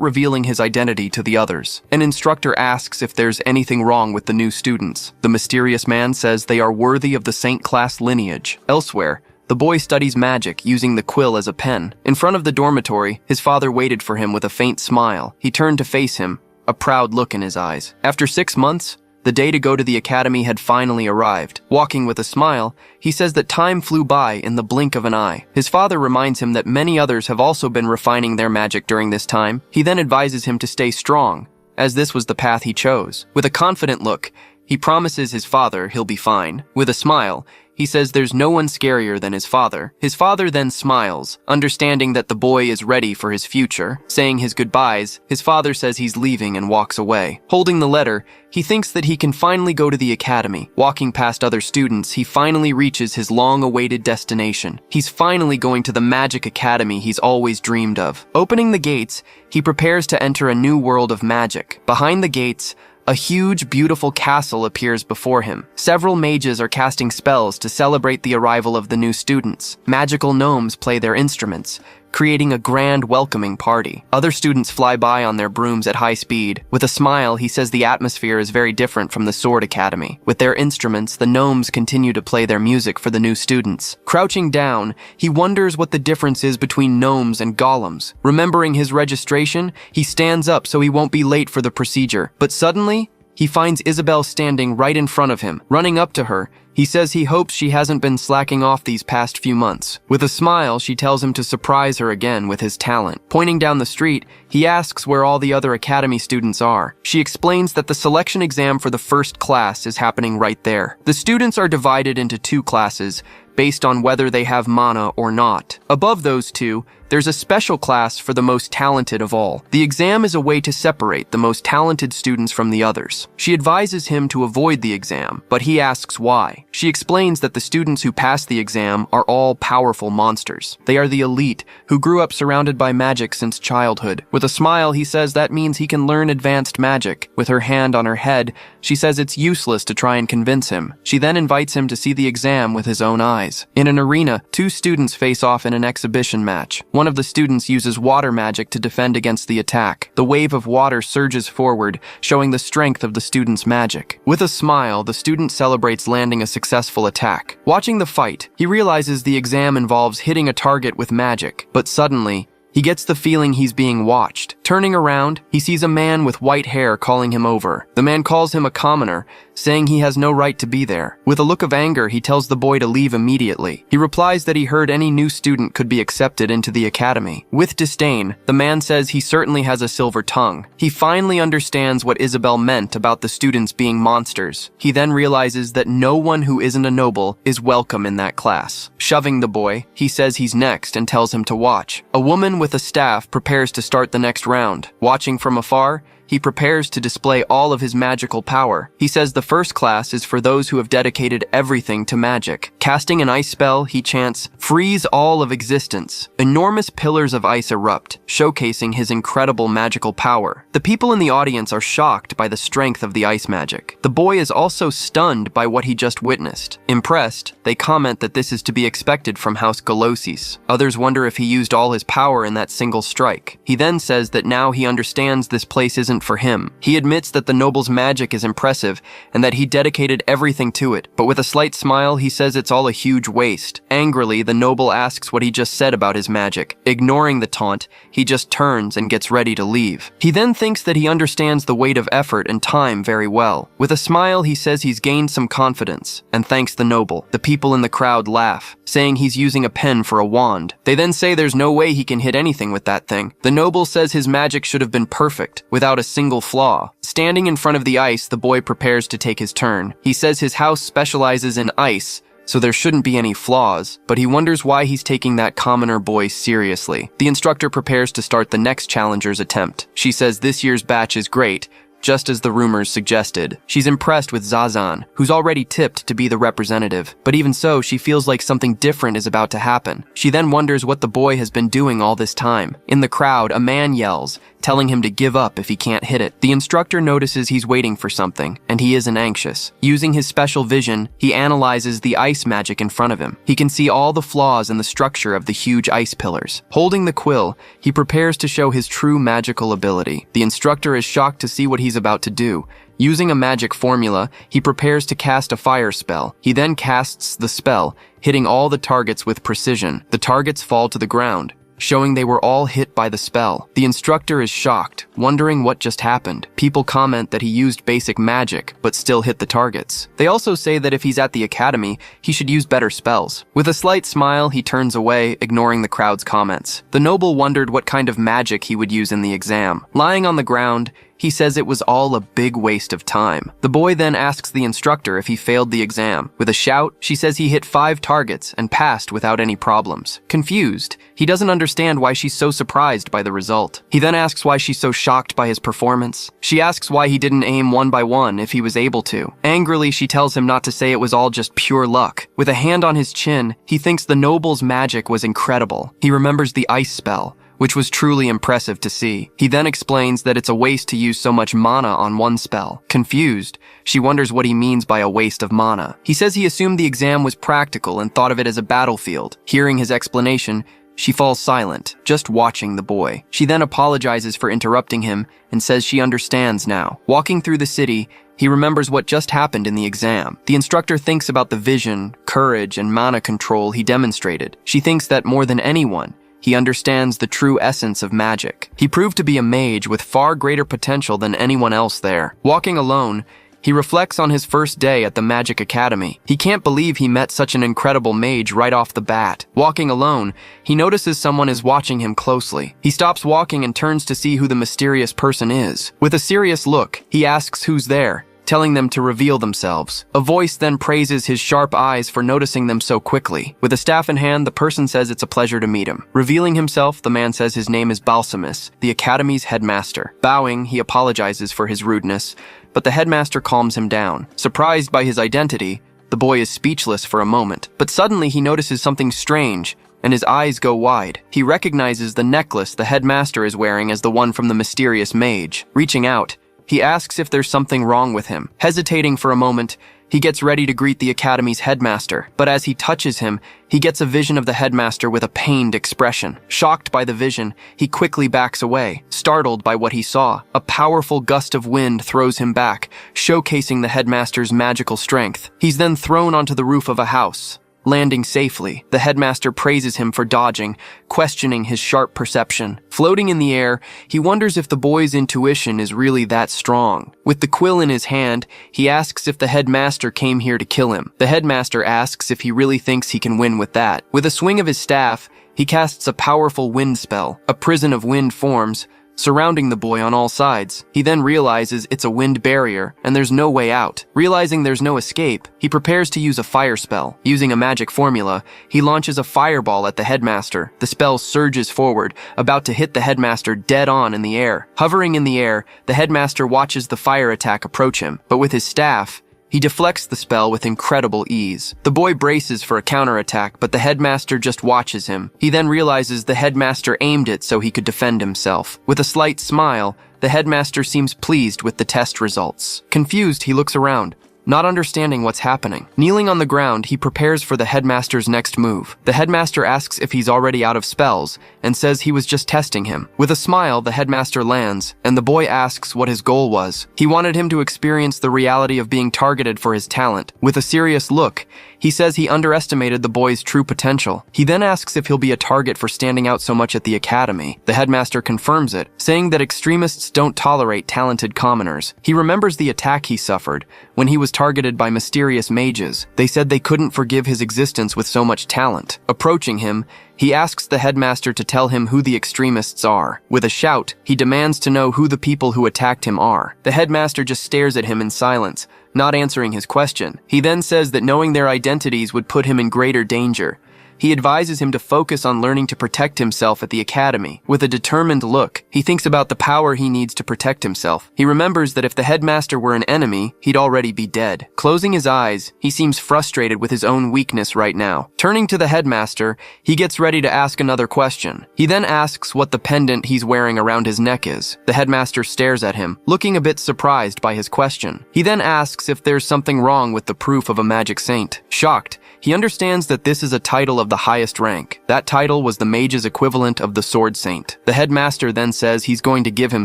revealing his identity to the others. An instructor asks if there's anything wrong with the new students. The mysterious man says they are worthy of the saint class lineage. Elsewhere, the boy studies magic, using the quill as a pen. In front of the dormitory, his father waited for him with a faint smile. He turned to face him, a proud look in his eyes. After 6 months, the day to go to the academy had finally arrived. Walking with a smile, he says that time flew by in the blink of an eye. His father reminds him that many others have also been refining their magic during this time. He then advises him to stay strong, as this was the path he chose. With a confident look, he promises his father he'll be fine. With a smile, he says there's no one scarier than his father. His father then smiles, understanding that the boy is ready for his future. Saying his goodbyes, his father says he's leaving and walks away. Holding the letter, he thinks that he can finally go to the academy. Walking past other students, he finally reaches his long-awaited destination. He's finally going to the Magic Academy he's always dreamed of. Opening the gates, he prepares to enter a new world of magic. Behind the gates, a huge, beautiful castle appears before him. Several mages are casting spells to celebrate the arrival of the new students. Magical gnomes play their instruments, creating a grand welcoming party. Other students fly by on their brooms at high speed. With a smile, he says the atmosphere is very different from the Sword Academy. With their instruments, the gnomes continue to play their music for the new students. Crouching down, he wonders what the difference is between gnomes and golems. Remembering his registration, he stands up so he won't be late for the procedure. But suddenly, he finds Isabel standing right in front of him. Running up to her, he says he hopes she hasn't been slacking off these past few months. With a smile, she tells him to surprise her again with his talent. Pointing down the street, he asks where all the other academy students are. She explains that the selection exam for the first class is happening right there. The students are divided into 2 classes, based on whether they have mana or not. Above those 2, there's a special class for the most talented of all. The exam is a way to separate the most talented students from the others. She advises him to avoid the exam, but he asks why. She explains that the students who pass the exam are all powerful monsters. They are the elite, who grew up surrounded by magic since childhood. With a smile, he says that means he can learn advanced magic. With her hand on her head, she says it's useless to try and convince him. She then invites him to see the exam with his own eyes. In an arena, 2 students face off in an exhibition match. One of the students uses water magic to defend against the attack. The wave of water surges forward, showing the strength of the student's magic. With a smile, the student celebrates landing a successful attack. Watching the fight, he realizes the exam involves hitting a target with magic, but suddenly, he gets the feeling he's being watched. Turning around, he sees a man with white hair calling him over. The man calls him a commoner, saying he has no right to be there. With a look of anger, he tells the boy to leave immediately. He replies that he heard any new student could be accepted into the academy. With disdain, the man says he certainly has a silver tongue. He finally understands what Isabel meant about the students being monsters. He then realizes that no one who isn't a noble is welcome in that class. Shoving the boy, he says he's next and tells him to watch. A woman with a staff prepares to start the next round. Watching from afar, he prepares to display all of his magical power. He says the first class is for those who have dedicated everything to magic. Casting an ice spell, he chants, "Freeze all of existence." Enormous pillars of ice erupt, showcasing his incredible magical power. The people in the audience are shocked by the strength of the ice magic. The boy is also stunned by what he just witnessed. Impressed, they comment that this is to be expected from House Golosis. Others wonder if he used all his power in that single strike. He then says that now he understands this place isn't for him. He admits that the noble's magic is impressive and that he dedicated everything to it, but with a slight smile, he says it's all a huge waste. Angrily, the noble asks what he just said about his magic. Ignoring the taunt, he just turns and gets ready to leave. He then thinks that he understands the weight of effort and time very well. With a smile, he says he's gained some confidence and thanks the noble. The people in the crowd laugh, saying he's using a pen for a wand. They then say there's no way he can hit anything with that thing. The noble says his magic should have been perfect. Without a single flaw. Standing in front of the ice, the boy prepares to take his turn. He says his house specializes in ice, so there shouldn't be any flaws, but he wonders why he's taking that commoner boy seriously. The instructor prepares to start the next challenger's attempt. She says this year's batch is great, just as the rumors suggested. She's impressed with Zazan, who's already tipped to be the representative, but even so, she feels like something different is about to happen. She then wonders what the boy has been doing all this time. In the crowd, a man yells, telling him to give up if he can't hit it. The instructor notices he's waiting for something, and he isn't anxious. Using his special vision, he analyzes the ice magic in front of him. He can see all the flaws in the structure of the huge ice pillars. Holding the quill, he prepares to show his true magical ability. The instructor is shocked to see what he's about to do. Using a magic formula, he prepares to cast a fire spell. He then casts the spell, hitting all the targets with precision. The targets fall to the ground, showing they were all hit by the spell. The instructor is shocked, wondering what just happened. People comment that he used basic magic, but still hit the targets. They also say that if he's at the academy, he should use better spells. With a slight smile, he turns away, ignoring the crowd's comments. The noble wondered what kind of magic he would use in the exam. Lying on the ground, he says it was all a big waste of time. The boy then asks the instructor if he failed the exam. With a shout, she says he hit 5 targets and passed without any problems. Confused, he doesn't understand why she's so surprised by the result. He then asks why she's so shocked by his performance. She asks why he didn't aim one by one if he was able to. Angrily, she tells him not to say it was all just pure luck. With a hand on his chin, he thinks the noble's magic was incredible. He remembers the ice spell, which was truly impressive to see. He then explains that it's a waste to use so much mana on one spell. Confused, she wonders what he means by a waste of mana. He says he assumed the exam was practical and thought of it as a battlefield. Hearing his explanation, she falls silent, just watching the boy. She then apologizes for interrupting him and says she understands now. Walking through the city, he remembers what just happened in the exam. The instructor thinks about the vision, courage, and mana control he demonstrated. She thinks that more than anyone, he understands the true essence of magic. He proved to be a mage with far greater potential than anyone else there. Walking alone, he reflects on his first day at the Magic Academy. He can't believe he met such an incredible mage right off the bat. Walking alone, he notices someone is watching him closely. He stops walking and turns to see who the mysterious person is. With a serious look, he asks who's there, telling them to reveal themselves. A voice then praises his sharp eyes for noticing them so quickly. With a staff in hand, the person says it's a pleasure to meet him. Revealing himself, the man says his name is Balsamus, the academy's headmaster. Bowing, he apologizes for his rudeness, but the headmaster calms him down. Surprised by his identity, the boy is speechless for a moment, but suddenly he notices something strange, and his eyes go wide. He recognizes the necklace the headmaster is wearing as the one from the mysterious mage. Reaching out, he asks if there's something wrong with him. Hesitating for a moment, he gets ready to greet the academy's headmaster, but as he touches him, he gets a vision of the headmaster with a pained expression. Shocked by the vision, he quickly backs away. Startled by what he saw, a powerful gust of wind throws him back, showcasing the headmaster's magical strength. He's then thrown onto the roof of a house. Landing safely, the headmaster praises him for dodging, questioning his sharp perception. Floating in the air, he wonders if the boy's intuition is really that strong. With the quill in his hand, he asks if the headmaster came here to kill him. The headmaster asks if he really thinks he can win with that. With a swing of his staff, he casts a powerful wind spell. A prison of wind forms, surrounding the boy on all sides. He then realizes it's a wind barrier, and there's no way out. Realizing there's no escape, he prepares to use a fire spell. Using a magic formula, he launches a fireball at the headmaster. The spell surges forward, about to hit the headmaster dead on in the air. Hovering in the air, the headmaster watches the fire attack approach him, but with his staff, he deflects the spell with incredible ease. The boy braces for a counterattack, but the headmaster just watches him. He then realizes the headmaster aimed it so he could defend himself. With a slight smile, the headmaster seems pleased with the test results. Confused, he looks around, not understanding what's happening. Kneeling on the ground, he prepares for the headmaster's next move. The headmaster asks if he's already out of spells, and says he was just testing him. With a smile, the headmaster lands, and the boy asks what his goal was. He wanted him to experience the reality of being targeted for his talent. With a serious look, he says he underestimated the boy's true potential. He then asks if he'll be a target for standing out so much at the academy. The headmaster confirms it, saying that extremists don't tolerate talented commoners. He remembers the attack he suffered when he was targeted by mysterious mages. They said they couldn't forgive his existence with so much talent. Approaching him, he asks the headmaster to tell him who the extremists are. With a shout, he demands to know who the people who attacked him are. The headmaster just stares at him in silence, not answering his question. He then says that knowing their identities would put him in greater danger. He advises him to focus on learning to protect himself at the academy. With a determined look, he thinks about the power he needs to protect himself. He remembers that if the headmaster were an enemy, he'd already be dead. Closing his eyes, he seems frustrated with his own weakness right now. Turning to the headmaster, he gets ready to ask another question. He then asks what the pendant he's wearing around his neck is. The headmaster stares at him, looking a bit surprised by his question. He then asks if there's something wrong with the proof of a magic saint. Shocked, he understands that this is a title of the highest rank. That title was the mage's equivalent of the sword saint. The headmaster then says he's going to give him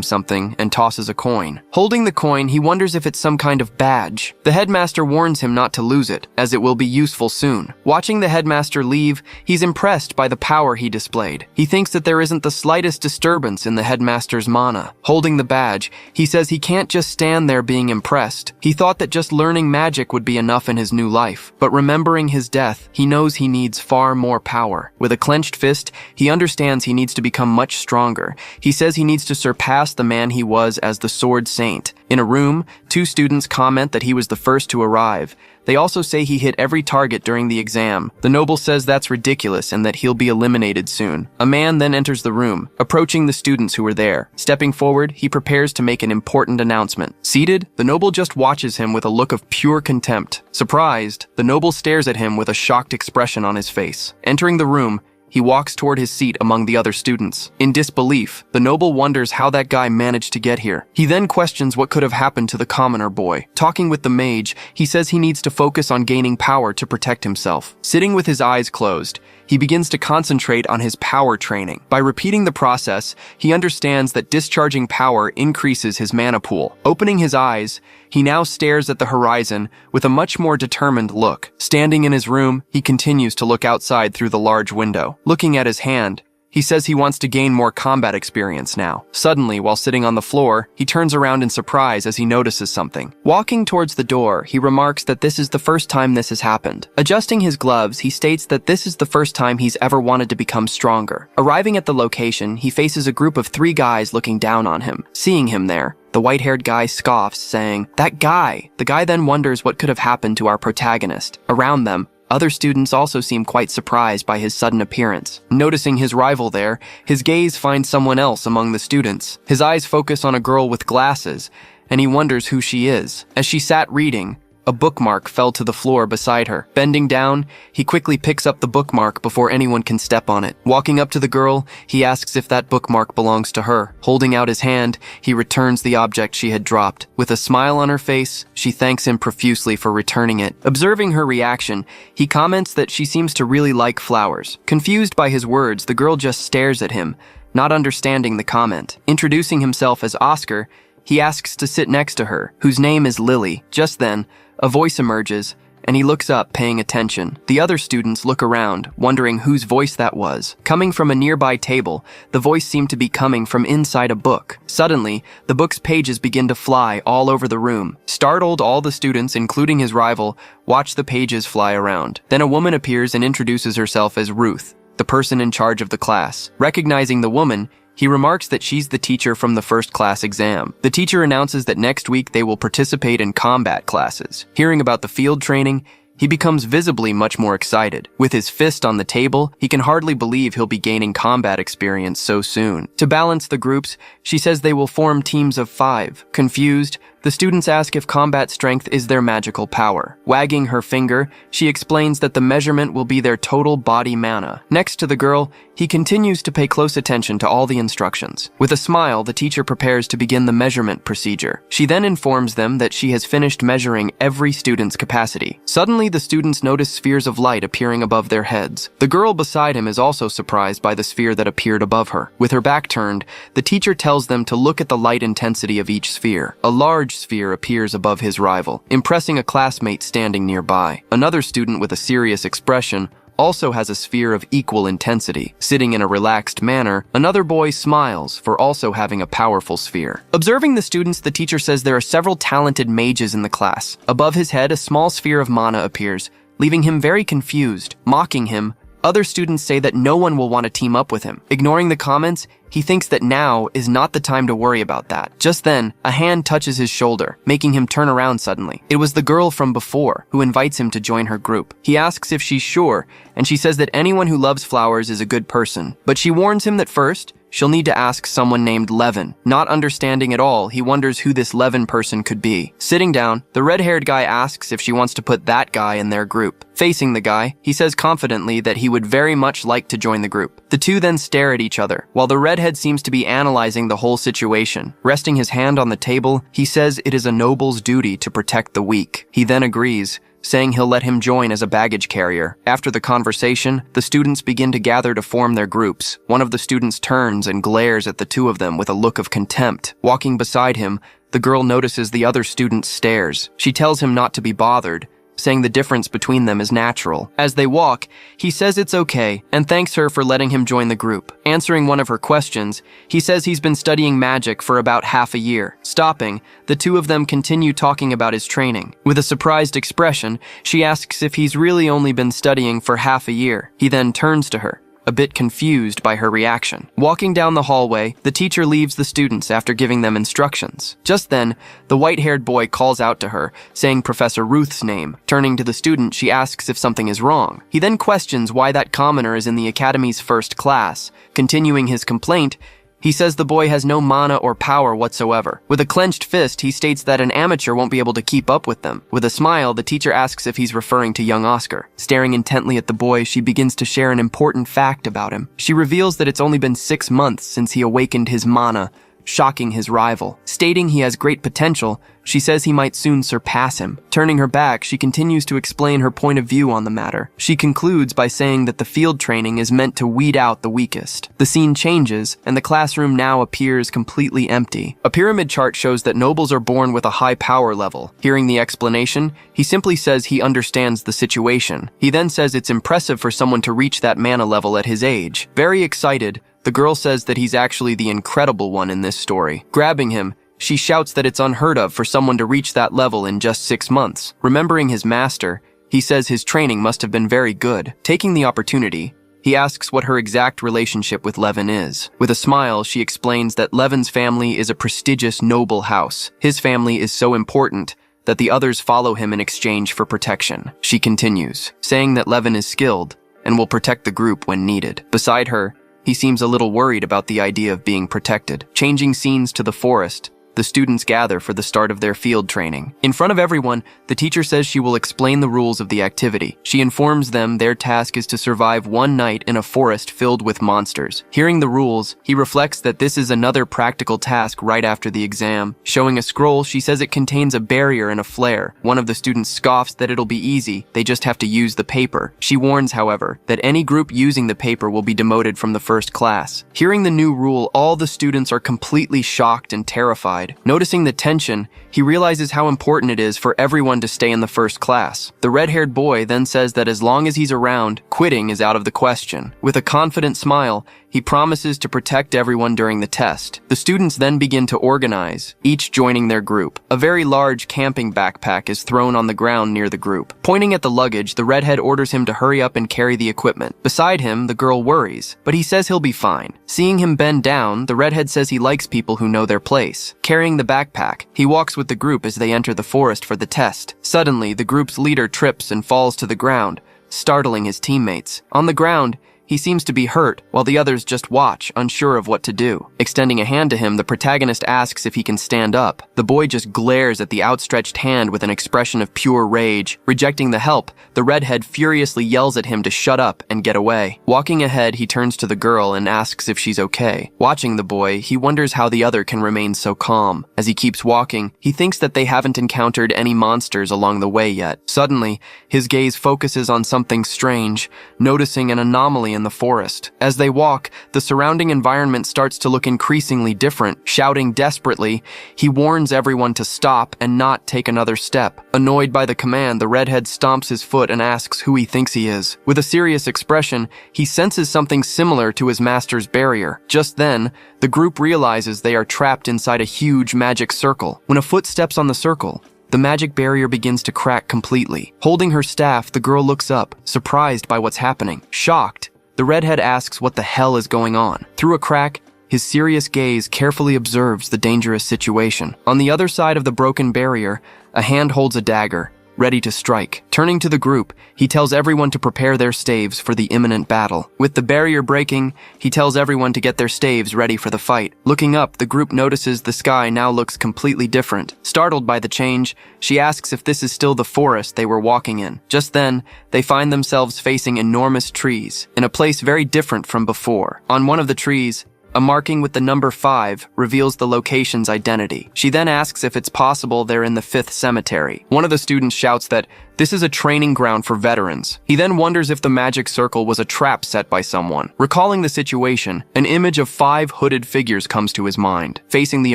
something and tosses a coin. Holding the coin, he wonders if it's some kind of badge. The headmaster warns him not to lose it, as it will be useful soon. Watching the headmaster leave, he's impressed by the power he displayed. He thinks that there isn't the slightest disturbance in the headmaster's mana. Holding the badge, he says he can't just stand there being impressed. He thought that just learning magic would be enough in his new life, but remembering his death, he knows he needs far more power. With a clenched fist, he understands he needs to become much stronger. He says he needs to surpass the man he was as the Sword Saint. In a room, 2 students comment that he was the first to arrive. They also say he hit every target during the exam. The noble says that's ridiculous and that he'll be eliminated soon. A man then enters the room, approaching the students who were there. Stepping forward, he prepares to make an important announcement. Seated, the noble just watches him with a look of pure contempt. Surprised, the noble stares at him with a shocked expression on his face. Entering the room, he walks toward his seat among the other students. In disbelief, the noble wonders how that guy managed to get here. He then questions what could have happened to the commoner boy. Talking with the mage, he says he needs to focus on gaining power to protect himself. Sitting with his eyes closed, he begins to concentrate on his power training. By repeating the process, he understands that discharging power increases his mana pool. Opening his eyes, he now stares at the horizon with a much more determined look. Standing in his room, he continues to look outside through the large window. Looking at his hand, he says he wants to gain more combat experience now. Suddenly, while sitting on the floor, he turns around in surprise as he notices something. Walking towards the door, he remarks that this is the first time this has happened. Adjusting his gloves, he states that this is the first time he's ever wanted to become stronger. Arriving at the location, he faces a group of 3 guys looking down on him. Seeing him there, the white-haired guy scoffs, saying, "That guy!" The guy then wonders what could have happened to our protagonist. Around them, other students also seem quite surprised by his sudden appearance. Noticing his rival there, his gaze finds someone else among the students. His eyes focus on a girl with glasses, and he wonders who she is. As she sat reading, a bookmark fell to the floor beside her. Bending down, he quickly picks up the bookmark before anyone can step on it. Walking up to the girl, he asks if that bookmark belongs to her. Holding out his hand, he returns the object she had dropped. With a smile on her face, she thanks him profusely for returning it. Observing her reaction, he comments that she seems to really like flowers. Confused by his words, the girl just stares at him, not understanding the comment. Introducing himself as Oscar, he asks to sit next to her, whose name is Lily. Just then, a voice emerges, and he looks up, paying attention. The other students look around, wondering whose voice that was. Coming from a nearby table, the voice seemed to be coming from inside a book. Suddenly, the book's pages begin to fly all over the room. Startled, all the students, including his rival, watch the pages fly around. Then a woman appears and introduces herself as Ruth, the person in charge of the class. Recognizing the woman, he remarks that she's the teacher from the first class exam. The teacher announces that next week they will participate in combat classes. Hearing about the field training, he becomes visibly much more excited. With his fist on the table, he can hardly believe he'll be gaining combat experience so soon. To balance the groups, she says they will form teams of 5. Confused, the students ask if combat strength is their magical power. Wagging her finger, she explains that the measurement will be their total body mana. Next to the girl, he continues to pay close attention to all the instructions. With a smile, the teacher prepares to begin the measurement procedure. She then informs them that she has finished measuring every student's capacity. Suddenly, the students notice spheres of light appearing above their heads. The girl beside him is also surprised by the sphere that appeared above her. With her back turned, the teacher tells them to look at the light intensity of each sphere. A large sphere appears above his rival, impressing a classmate standing nearby. Another student with a serious expression also has a sphere of equal intensity. Sitting in a relaxed manner, another boy smiles for also having a powerful sphere. Observing the students, the teacher says there are several talented mages in the class. Above his head, a small sphere of mana appears, leaving him very confused. Mocking him, other students say that no one will want to team up with him. Ignoring the comments, he thinks that now is not the time to worry about that. Just then, a hand touches his shoulder, making him turn around suddenly. It was the girl from before, who invites him to join her group. He asks if she's sure, and she says that anyone who loves flowers is a good person. But she warns him that first, she'll need to ask someone named Levin. Not understanding at all, he wonders who this Levin person could be. Sitting down, the red-haired guy asks if she wants to put that guy in their group. Facing the guy, he says confidently that he would very much like to join the group. The two then stare at each other, while the redhead seems to be analyzing the whole situation. Resting his hand on the table, he says it is a noble's duty to protect the weak. He then agrees, saying he'll let him join as a baggage carrier. After the conversation, the students begin to gather to form their groups. One of the students turns and glares at the two of them with a look of contempt. Walking beside him, the girl notices the other student stares. She tells him not to be bothered, saying the difference between them is natural. As they walk, he says it's okay and thanks her for letting him join the group. Answering one of her questions, he says he's been studying magic for about half a year. Stopping, the two of them continue talking about his training. With a surprised expression, she asks if he's really only been studying for half a year. He then turns to her, a bit confused by her reaction. Walking down the hallway, the teacher leaves the students after giving them instructions. Just then, the white-haired boy calls out to her, saying Professor Ruth's name. Turning to the student, she asks if something is wrong. He then questions why that commoner is in the academy's first class. Continuing his complaint, he says the boy has no mana or power whatsoever. With a clenched fist, he states that an amateur won't be able to keep up with them. With a smile, the teacher asks if he's referring to young Oscar. Staring intently at the boy, she begins to share an important fact about him. She reveals that it's only been 6 months since he awakened his mana, shocking his rival. Stating he has great potential, she says he might soon surpass him. Turning her back, she continues to explain her point of view on the matter. She concludes by saying that the field training is meant to weed out the weakest. The scene changes, and the classroom now appears completely empty. A pyramid chart shows that nobles are born with a high power level. Hearing the explanation, he simply says he understands the situation. He then says it's impressive for someone to reach that mana level at his age. Very excited, the girl says that he's actually the incredible one in this story. Grabbing him, she shouts that it's unheard of for someone to reach that level in just 6 months. Remembering his master, he says his training must have been very good. Taking the opportunity, he asks what her exact relationship with Levin is. With a smile, she explains that Levin's family is a prestigious noble house. His family is so important that the others follow him in exchange for protection. She continues, saying that Levin is skilled and will protect the group when needed. Beside her, he seems a little worried about the idea of being protected. Changing scenes to the forest, the students gather for the start of their field training. In front of everyone, the teacher says she will explain the rules of the activity. She informs them their task is to survive 1 night in a forest filled with monsters. Hearing the rules, he reflects that this is another practical task right after the exam. Showing a scroll, she says it contains a barrier and a flare. One of the students scoffs that it'll be easy, they just have to use the paper. She warns, however, that any group using the paper will be demoted from the first class. Hearing the new rule, all the students are completely shocked and terrified. Noticing the tension, he realizes how important it is for everyone to stay in the first class. The red-haired boy then says that as long as he's around, quitting is out of the question. With a confident smile, he promises to protect everyone during the test. The students then begin to organize, each joining their group. A very large camping backpack is thrown on the ground near the group. Pointing at the luggage, the redhead orders him to hurry up and carry the equipment. Beside him, the girl worries, but he says he'll be fine. Seeing him bend down, the redhead says he likes people who know their place. Carrying the backpack, he walks with the group as they enter the forest for the test. Suddenly, the group's leader trips and falls to the ground, startling his teammates. On the ground, he seems to be hurt, while the others just watch, unsure of what to do. Extending a hand to him, the protagonist asks if he can stand up. The boy just glares at the outstretched hand with an expression of pure rage. Rejecting the help, the redhead furiously yells at him to shut up and get away. Walking ahead, he turns to the girl and asks if she's okay. Watching the boy, he wonders how the other can remain so calm. As he keeps walking, he thinks that they haven't encountered any monsters along the way yet. Suddenly, his gaze focuses on something strange, noticing an anomaly in in the forest. As they walk, the surrounding environment starts to look increasingly different. Shouting desperately, he warns everyone to stop and not take another step. Annoyed by the command, the redhead stomps his foot and asks who he thinks he is. With a serious expression, he senses something similar to his master's barrier. Just then, the group realizes they are trapped inside a huge magic circle. When a foot steps on the circle, the magic barrier begins to crack completely. Holding her staff, the girl looks up, surprised by what's happening. Shocked, the redhead asks what the hell is going on. Through a crack, his serious gaze carefully observes the dangerous situation. On the other side of the broken barrier, a hand holds a dagger, ready to strike. Turning to the group, he tells everyone to prepare their staves for the imminent battle. With the barrier breaking, he tells everyone to get their staves ready for the fight. Looking up, the group notices the sky now looks completely different. Startled by the change, she asks if this is still the forest they were walking in. Just then, they find themselves facing enormous trees, in a place very different from before. On one of the trees, a marking with the number 5 reveals the location's identity. She then asks if it's possible they're in the 5th cemetery. One of the students shouts that this is a training ground for veterans. He then wonders if the magic circle was a trap set by someone. Recalling the situation, an image of 5 hooded figures comes to his mind. Facing the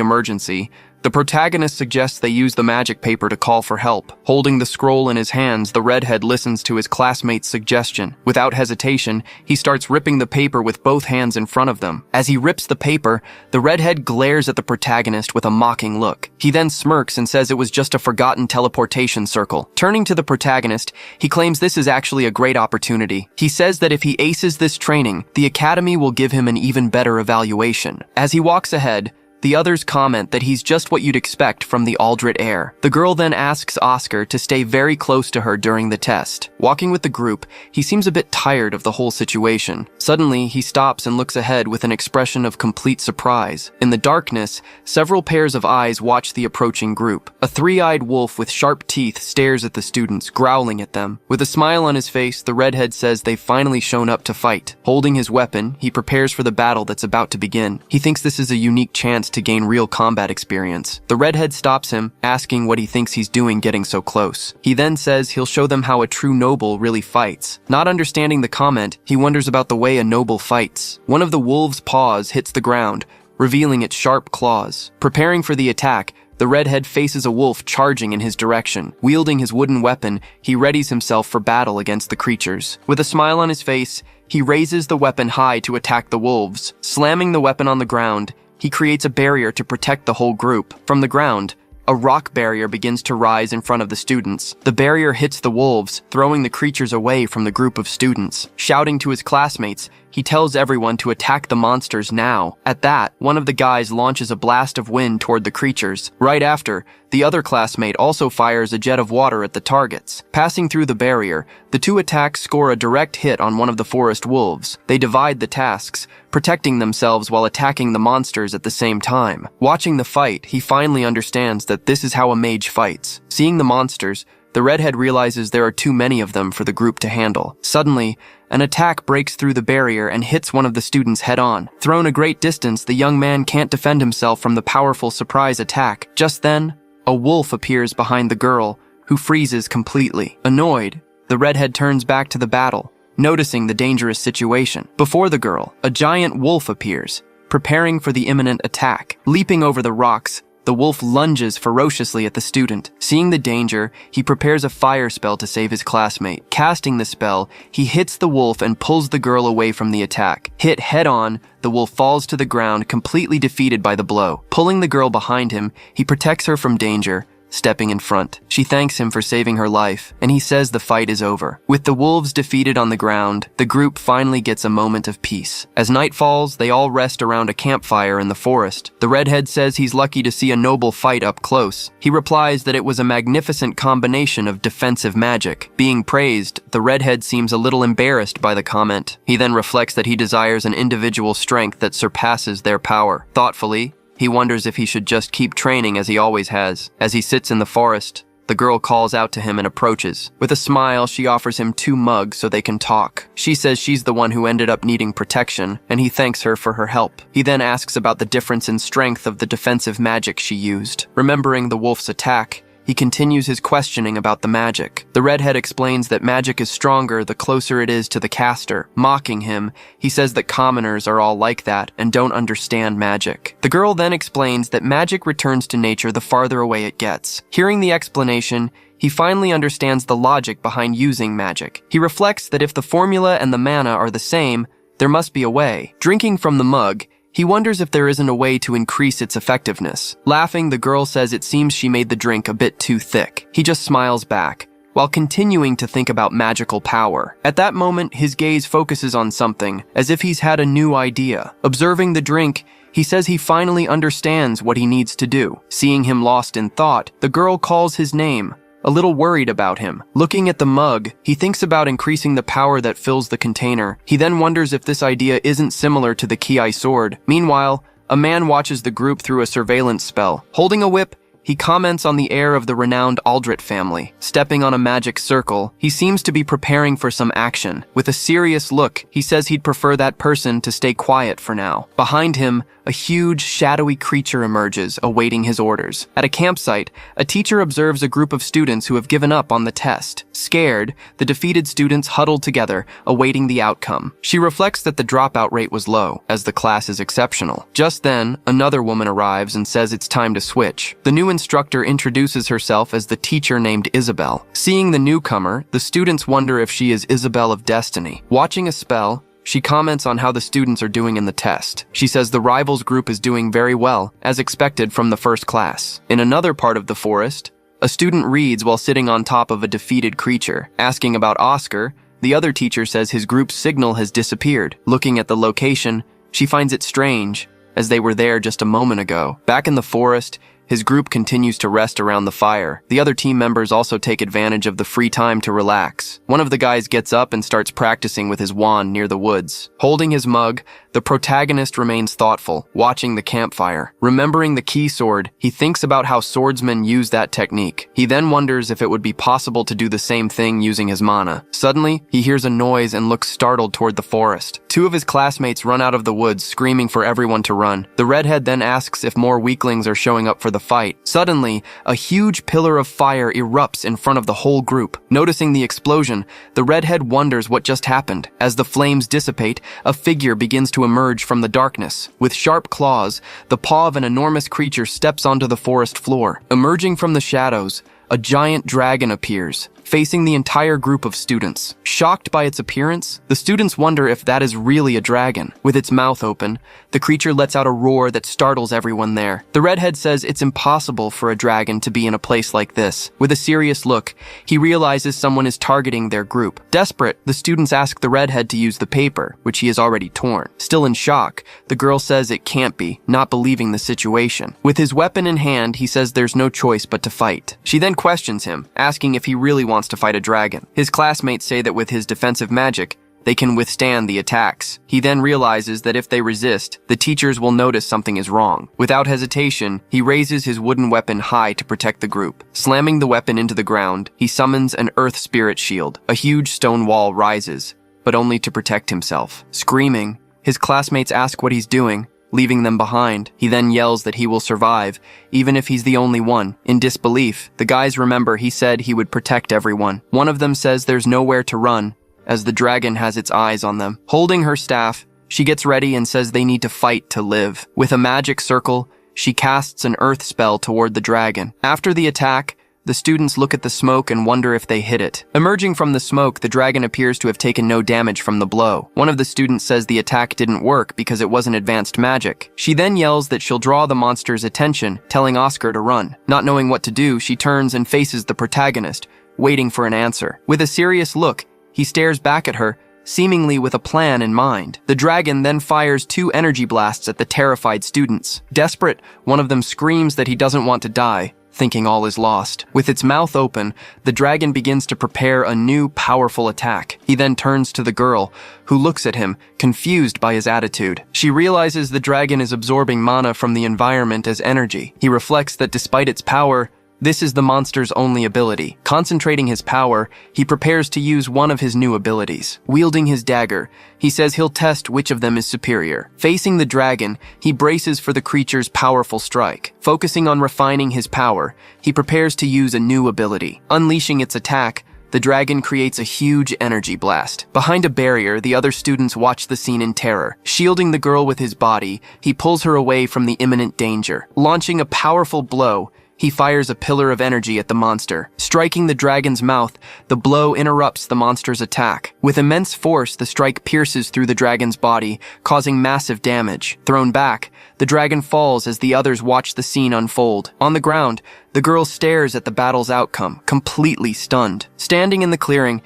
emergency, the protagonist suggests they use the magic paper to call for help. Holding the scroll in his hands, the redhead listens to his classmate's suggestion. Without hesitation, he starts ripping the paper with both hands in front of them. As he rips the paper, the redhead glares at the protagonist with a mocking look. He then smirks and says it was just a forgotten teleportation circle. Turning to the protagonist, he claims this is actually a great opportunity. He says that if he aces this training, the academy will give him an even better evaluation. As he walks ahead, the others comment that he's just what you'd expect from the Aldrit heir. The girl then asks Oscar to stay very close to her during the test. Walking with the group, he seems a bit tired of the whole situation. Suddenly, he stops and looks ahead with an expression of complete surprise. In the darkness, several pairs of eyes watch the approaching group. A 3-eyed wolf with sharp teeth stares at the students, growling at them. With a smile on his face, the redhead says they've finally shown up to fight. Holding his weapon, he prepares for the battle that's about to begin. He thinks this is a unique chance to gain real combat experience. The redhead stops him, asking what he thinks he's doing getting so close. He then says he'll show them how a true noble really fights. Not understanding the comment, he wonders about the way a noble fights. One of the wolf's paws hits the ground, revealing its sharp claws. Preparing for the attack, the redhead faces a wolf charging in his direction. Wielding his wooden weapon, he readies himself for battle against the creatures. With a smile on his face, he raises the weapon high to attack the wolves. Slamming the weapon on the ground, he creates a barrier to protect the whole group. From the ground, a rock barrier begins to rise in front of the students. The barrier hits the wolves, throwing the creatures away from the group of students. Shouting to his classmates, he tells everyone to attack the monsters now. At that, one of the guys launches a blast of wind toward the creatures. Right after, the other classmate also fires a jet of water at the targets. Passing through the barrier, the two attacks score a direct hit on one of the forest wolves. They divide the tasks, protecting themselves while attacking the monsters at the same time. Watching the fight, he finally understands that this is how a mage fights. Seeing the monsters, the redhead realizes there are too many of them for the group to handle. Suddenly, an attack breaks through the barrier and hits one of the students head-on. Thrown a great distance, the young man can't defend himself from the powerful surprise attack. Just then, a wolf appears behind the girl, who freezes completely. Annoyed, the redhead turns back to the battle, noticing the dangerous situation. Before the girl, a giant wolf appears, preparing for the imminent attack. Leaping over the rocks, the wolf lunges ferociously at the student. Seeing the danger, he prepares a fire spell to save his classmate. Casting the spell, he hits the wolf and pulls the girl away from the attack. Hit head-on, the wolf falls to the ground, completely defeated by the blow. Pulling the girl behind him, he protects her from danger, stepping in front. She thanks him for saving her life, and he says the fight is over. With the wolves defeated on the ground, the group finally gets a moment of peace. As night falls, they all rest around a campfire in the forest. The redhead says he's lucky to see a noble fight up close. He replies that it was a magnificent combination of defensive magic. Being praised, the redhead seems a little embarrassed by the comment. He then reflects that he desires an individual strength that surpasses their power. Thoughtfully, he wonders if he should just keep training as he always has. As he sits in the forest, the girl calls out to him and approaches. With a smile, she offers him 2 mugs so they can talk. She says she's the one who ended up needing protection, and he thanks her for her help. He then asks about the difference in strength of the defensive magic she used. Remembering the wolf's attack, he continues his questioning about the magic. The redhead explains that magic is stronger the closer it is to the caster. Mocking him, he says that commoners are all like that and don't understand magic. The girl then explains that magic returns to nature the farther away it gets. Hearing the explanation, he finally understands the logic behind using magic. He reflects that if the formula and the mana are the same, there must be a way. Drinking from the mug, he wonders if there isn't a way to increase its effectiveness. Laughing, the girl says it seems she made the drink a bit too thick. He just smiles back, while continuing to think about magical power. At that moment, his gaze focuses on something, as if he's had a new idea. Observing the drink, he says he finally understands what he needs to do. Seeing him lost in thought, the girl calls his name, a little worried about him. Looking at the mug, he thinks about increasing the power that fills the container. He then wonders if this idea isn't similar to the Ki sword. Meanwhile, a man watches the group through a surveillance spell. Holding a whip, he comments on the heir of the renowned Aldrich family. Stepping on a magic circle, he seems to be preparing for some action. With a serious look, he says he'd prefer that person to stay quiet for now. Behind him, a huge, shadowy creature emerges, awaiting his orders. At a campsite, a teacher observes a group of students who have given up on the test. Scared, the defeated students huddle together, awaiting the outcome. She reflects that the dropout rate was low, as the class is exceptional. Just then, another woman arrives and says it's time to switch. The new instructor introduces herself as the teacher named Isabel. Seeing the newcomer, the students wonder if she is Isabel of Destiny. Watching a spell, she comments on how the students are doing in the test. She says the rivals group is doing very well, as expected from the first class. In another part of the forest, a student reads while sitting on top of a defeated creature. Asking about Oscar, the other teacher says his group's signal has disappeared. Looking at the location, she finds it strange, as they were there just a moment ago. Back in the forest, his group continues to rest around the fire. The other team members also take advantage of the free time to relax. One of the guys gets up and starts practicing with his wand near the woods. Holding his mug, the protagonist remains thoughtful, watching the campfire. Remembering the Ki sword, he thinks about how swordsmen use that technique. He then wonders if it would be possible to do the same thing using his mana. Suddenly, he hears a noise and looks startled toward the forest. Two of his classmates run out of the woods, screaming for everyone to run. The redhead then asks if more weaklings are showing up for the fight. Suddenly, a huge pillar of fire erupts in front of the whole group. Noticing the explosion, the redhead wonders what just happened. As the flames dissipate, a figure begins to emerge from the darkness. With sharp claws, the paw of an enormous creature steps onto the forest floor. Emerging from the shadows, a giant dragon appears, facing the entire group of students. Shocked by its appearance, the students wonder if that is really a dragon. With its mouth open, the creature lets out a roar that startles everyone there. The redhead says it's impossible for a dragon to be in a place like this. With a serious look, he realizes someone is targeting their group. Desperate, the students ask the redhead to use the paper, which he has already torn. Still in shock, the girl says it can't be, not believing the situation. With his weapon in hand, he says there's no choice but to fight. She then questions him, asking if he really wants to fight a dragon. His classmates say that with his defensive magic, they can withstand the attacks. He then realizes that if they resist, the teachers will notice something is wrong. Without hesitation, he raises his wooden weapon high to protect the group. Slamming the weapon into the ground, he summons an earth spirit shield. A huge stone wall rises, but only to protect himself. Screaming, his classmates ask what he's doing, leaving them behind. He then yells that he will survive, even if he's the only one. In disbelief, the guys remember he said he would protect everyone. One of them says there's nowhere to run, as the dragon has its eyes on them. Holding her staff, she gets ready and says they need to fight to live. With a magic circle, she casts an earth spell toward the dragon. After the attack, the students look at the smoke and wonder if they hit it. Emerging from the smoke, the dragon appears to have taken no damage from the blow. One of the students says the attack didn't work because it wasn't advanced magic. She then yells that she'll draw the monster's attention, telling Oscar to run. Not knowing what to do, she turns and faces the protagonist, waiting for an answer. With a serious look, he stares back at her, seemingly with a plan in mind. The dragon then fires 2 energy blasts at the terrified students. Desperate, one of them screams that he doesn't want to die, thinking all is lost. With its mouth open, the dragon begins to prepare a new, powerful attack. He then turns to the girl, who looks at him, confused by his attitude. She realizes the dragon is absorbing mana from the environment as energy. He reflects that despite its power, This is the monster's only ability. Concentrating his power, he prepares to use one of his new abilities. Wielding his dagger, he says he'll test which of them is superior. Facing the dragon, he braces for the creature's powerful strike. Focusing on refining his power, he prepares to use a new ability. Unleashing its attack, the dragon creates a huge energy blast. Behind a barrier, the other students watch the scene in terror. Shielding the girl with his body, he pulls her away from the imminent danger. Launching a powerful blow, he fires a pillar of energy at the monster. Striking the dragon's mouth, the blow interrupts the monster's attack. With immense force, the strike pierces through the dragon's body, causing massive damage. Thrown back, the dragon falls as the others watch the scene unfold. On the ground, the girl stares at the battle's outcome, completely stunned. Standing in the clearing,